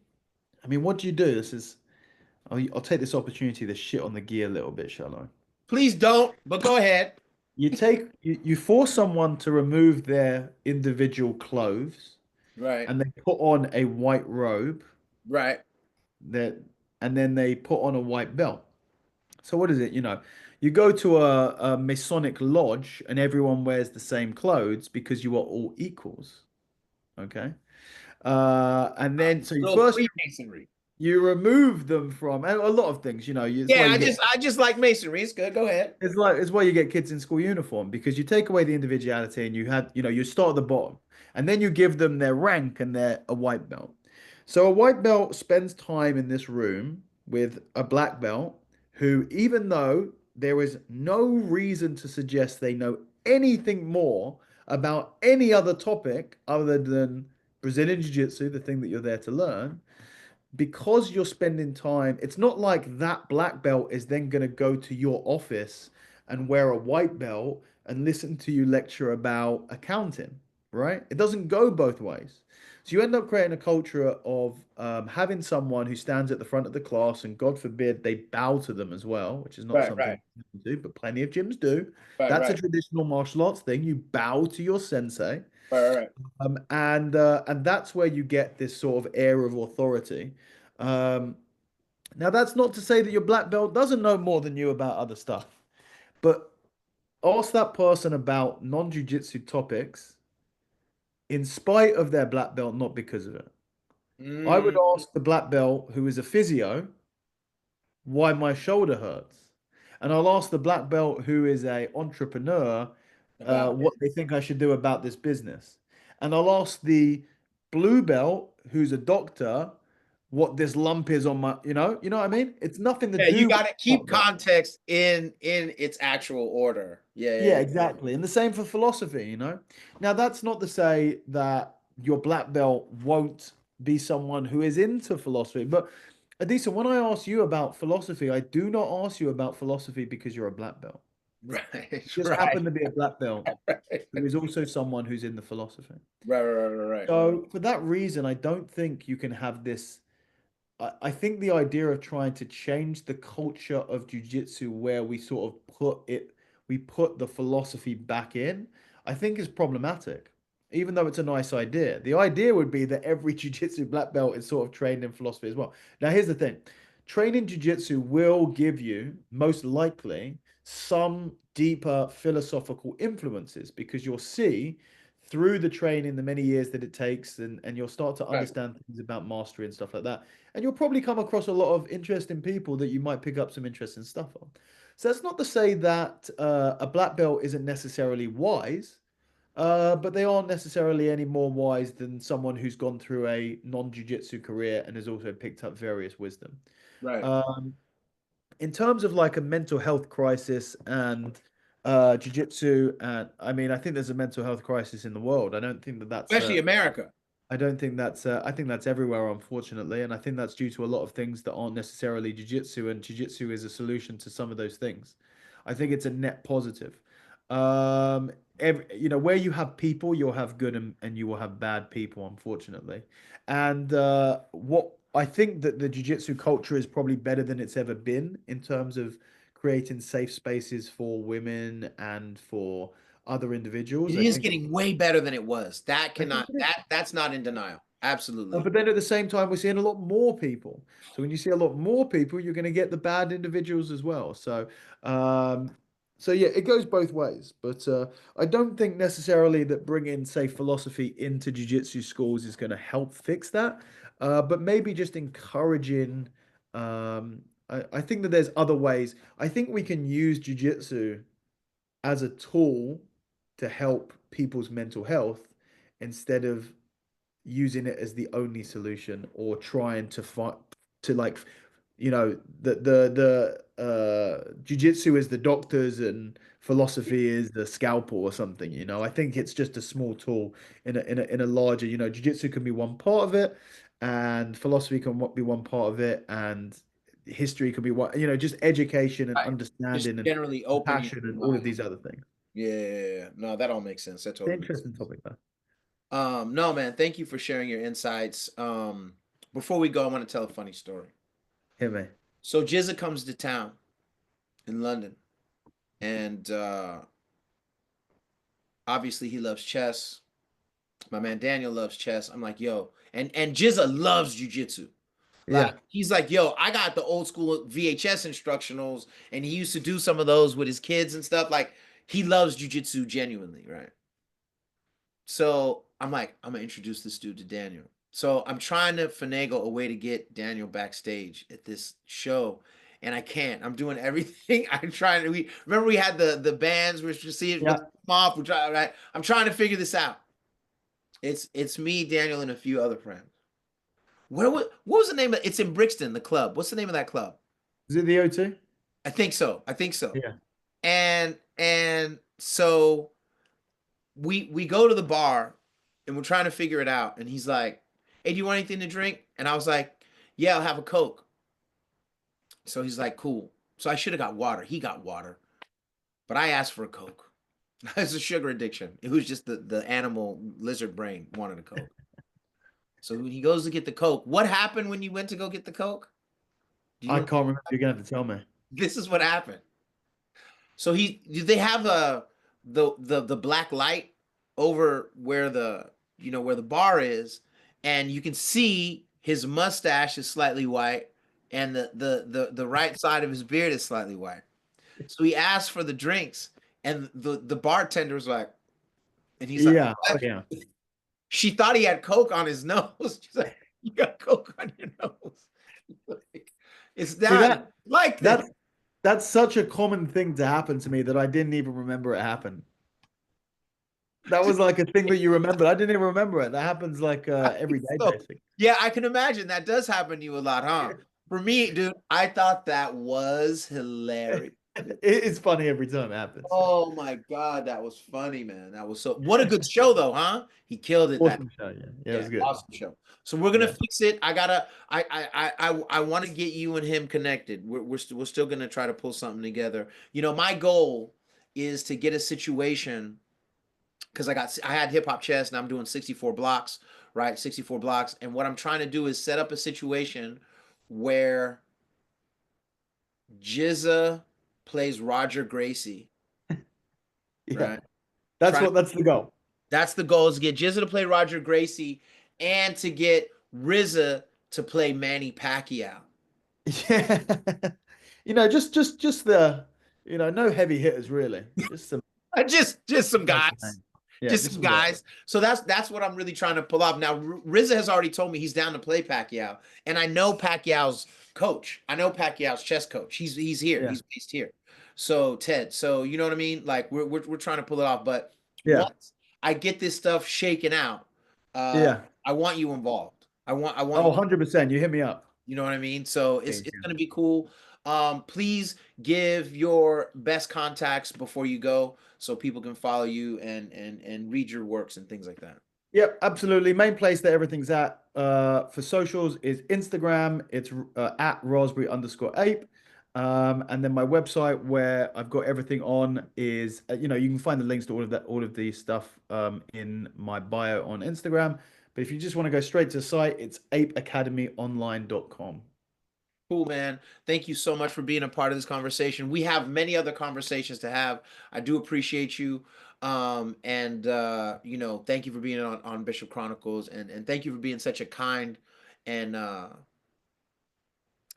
I mean, what do you do? I'll take this opportunity to shit on the gear a little bit, shall I? Please don't, but go ahead. You force someone to remove their individual clothes Right, and they put on a white robe right. that and then they put on a white belt. So what is it? You go to a Masonic lodge and everyone wears the same clothes because you are all equals. Okay. And then so you Little first Freemasonry. you remove them from and a lot of things. It's why Yeah, you I get just I just like masonry. It's good. Go ahead. it's why you get kids in school uniform because you take away the individuality and you start at the bottom and then you give them their rank and they're a white belt. So a white belt spends time in this room with a black belt who, even though there is no reason to suggest they know anything more about any other topic other than Brazilian Jiu-Jitsu, the thing that you're there to learn, because you're spending time, it's not like that black belt is then going to go to your office and wear a white belt and listen to you lecture about accounting, right? It doesn't go both ways. So you end up creating a culture of having someone who stands at the front of the class and God forbid they bow to them as well, which is not Right, something right, you do, but plenty of gyms do. right, That's a right, traditional martial arts thing. You bow to your sensei. right, right, right. And that's where you get this sort of air of authority. Um, Now that's not to say that your black belt doesn't know more than you about other stuff, but ask that person about non-jiu-jitsu topics in spite of their black belt, not because of it. I would Mm, ask the black belt who is a physio why my shoulder hurts. And I'll ask the black belt who is a entrepreneur about what they this. think I should do about this business. And I'll ask the blue belt who's a doctor what this lump is on my, you know what I mean? It's nothing to Yeah, you do with got to keep black belt. context in its actual order. Yeah, yeah, Yeah, yeah. exactly. And the same for philosophy. Now, that's not to say that your black belt won't be someone who is into philosophy, but Adisa, when I ask you about philosophy, I do not ask you about philosophy because you're a black belt. Right, You just right, happen to be a black belt right, who is also someone who's in the philosophy. right, right, right, right. So, for that reason, I don't think you can have this I think the idea of trying to change the culture of jujitsu where we put the philosophy back in, I think is problematic, even though it's a nice idea. The idea would be that every jujitsu black belt is sort of trained in philosophy as well. Now, here's the thing. Training jujitsu will give you, most likely, some deeper philosophical influences because you'll see through the training, the many years that it takes, and you'll start to Right. understand things about mastery and stuff like that and you'll probably come across a lot of interesting people that you might pick up some interesting stuff on. So that's not to say that a black belt isn't necessarily wise, but they aren't necessarily any more wise than someone who's gone through a non-jiu-jitsu career and has also picked up various wisdom. Right. Um, in terms of like a mental health crisis and jiu-jitsu, and I mean, I think there's a mental health crisis in the world. I don't think that that's Especially America. I don't think that's I think that's everywhere, unfortunately, and I think that's due to a lot of things that aren't necessarily jiu-jitsu, and jiu-jitsu is a solution to some of those things. I think it's a net positive. Where you have people, you'll have good and you will have bad people, unfortunately. And what I think that the jiu-jitsu culture is probably better than it's ever been in terms of creating safe spaces for women and for other It individuals. is getting way better than it was. That I think cannot it is. that's not in denial. Absolutely. But then at the same time, we're seeing a lot more people. So when you see a lot more people, you're going to get the bad individuals as well. Um, so yeah, it goes both ways. But I don't think necessarily that bringing, say, philosophy into jiu-jitsu schools is going to help fix that. But maybe just encouraging. I think that there's other ways. I think we can use jiu-jitsu as a tool to help people's mental health instead of using it as the only solution or trying to fight to like the jujitsu is the doctors and philosophy is the scalpel or something. I think it's just a small tool in a larger. Jujitsu can be one part of it and philosophy can be one part of it and history can be one. Just education and Right. Just understanding and generally opening compassion your and all of mind. these other things. Yeah. No, that all makes sense. That totally makes Interesting sense. topic though. No, man, thank you for sharing your insights. Before we go, I want to tell a funny story. Hear me. So Jizza comes to town in London, and obviously he loves chess. My man Daniel loves chess. I'm like, yo, and Jizza loves jujitsu. Like Yeah. he's like, yo, I got the old school VHS instructionals, and he used to do some of those with his kids and stuff. Like he loves jujitsu genuinely, right? So I'm like, I'm gonna introduce this dude to Daniel. So I'm trying to finagle a way to get Daniel backstage at this show, and I can't. I'm doing everything. I'm trying to. We remember we had the bands, which you see with Yeah. the off. We try, right? I'm trying to figure this out. It's me, Daniel, and a few other friends. What was the name of it's in Brixton, the club. What's the name of that club? Is it the O2? I think so. I think so. Yeah. And so we go to the bar and we're trying to figure it out. And he's like, "Hey, do you want anything to drink?" And I was like, "Yeah, I'll have a Coke." So he's like, "Cool." So I should have got water. He got water, but I asked for a Coke. It's a sugar addiction. It was just the animal lizard brain wanted a Coke. So when he goes to get the Coke, what happened when you went to go get the Coke? Do you I remember? can't remember. You're gonna have to tell me. This is what happened. So they have the black light over where where the bar is, and you can see his mustache is slightly white, and the right side of his beard is slightly white. So he asked for the drinks, and the bartender was like, and he's like, Yeah. Oh, "What?" yeah. She thought he had Coke on his nose. She's like, "You got Coke on your nose." Like, it's See not that like this. that's that's such a common thing to happen to me that I didn't even remember it happened. That was like a thing that you remembered. I didn't even remember it. That happens like every day, So, basically. yeah, I can imagine that does happen to you a lot, huh? For me, dude, I thought that was hilarious. It's funny every time it happens. Oh my God, that was funny, man. That was so what a good show though, huh? He killed it that Awesome show. Yeah. Yeah, it yeah, was good. awesome show. So we're gonna Yeah. fix it. I gotta I want to get you and him connected. We're still gonna try to pull something together. My goal is to get a situation because I had hip hop chess and I'm doing 64 blocks, right? 64 blocks. And what I'm trying to do is set up a situation where Jizza plays Roger Gracie, Yeah. right? Try That's the goal. That's the goal is to get Jizza to play Roger Gracie and to get RZA to play Manny Pacquiao. Yeah. Just the, no heavy hitters really. Just some Just some nice guys. names. Yeah, Just just some some guys. guys. So that's what I'm really trying to pull off. Now, RZA has already told me he's down to play Pacquiao, and I know Pacquiao's coach. I know Pacquiao's chess coach. He's here. Yeah. He's based here. So Ted. So you know what I mean? Like we're trying to pull it off. But Yeah. once I get this stuff shaken out, uh, Yeah. I want you involved. I want Oh, you. 100%. You hit me up. You know what I mean? So it's Please, it's yeah. gonna be cool. Please give your best contacts before you go, so people can follow you and read your works and things like that. Yep, absolutely. Main place that everything's at for socials is Instagram. It's at raspberry_ape. And then my website where I've got everything on is, you can find the links to all of the stuff in my bio on Instagram. But if you just want to go straight to the site, it's apeacademyonline.com. Cool, man. Thank you so much for being a part of this conversation. We have many other conversations to have. I do appreciate you. And thank you for being on Bishop Chronicles and thank you for being such a kind and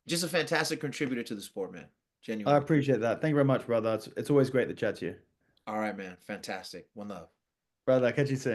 just a fantastic contributor to the sport, man. I Genuinely. appreciate that. Thank you very much, brother. It's always great to chat to you. All right, man. Fantastic. One love. Brother, catch you soon.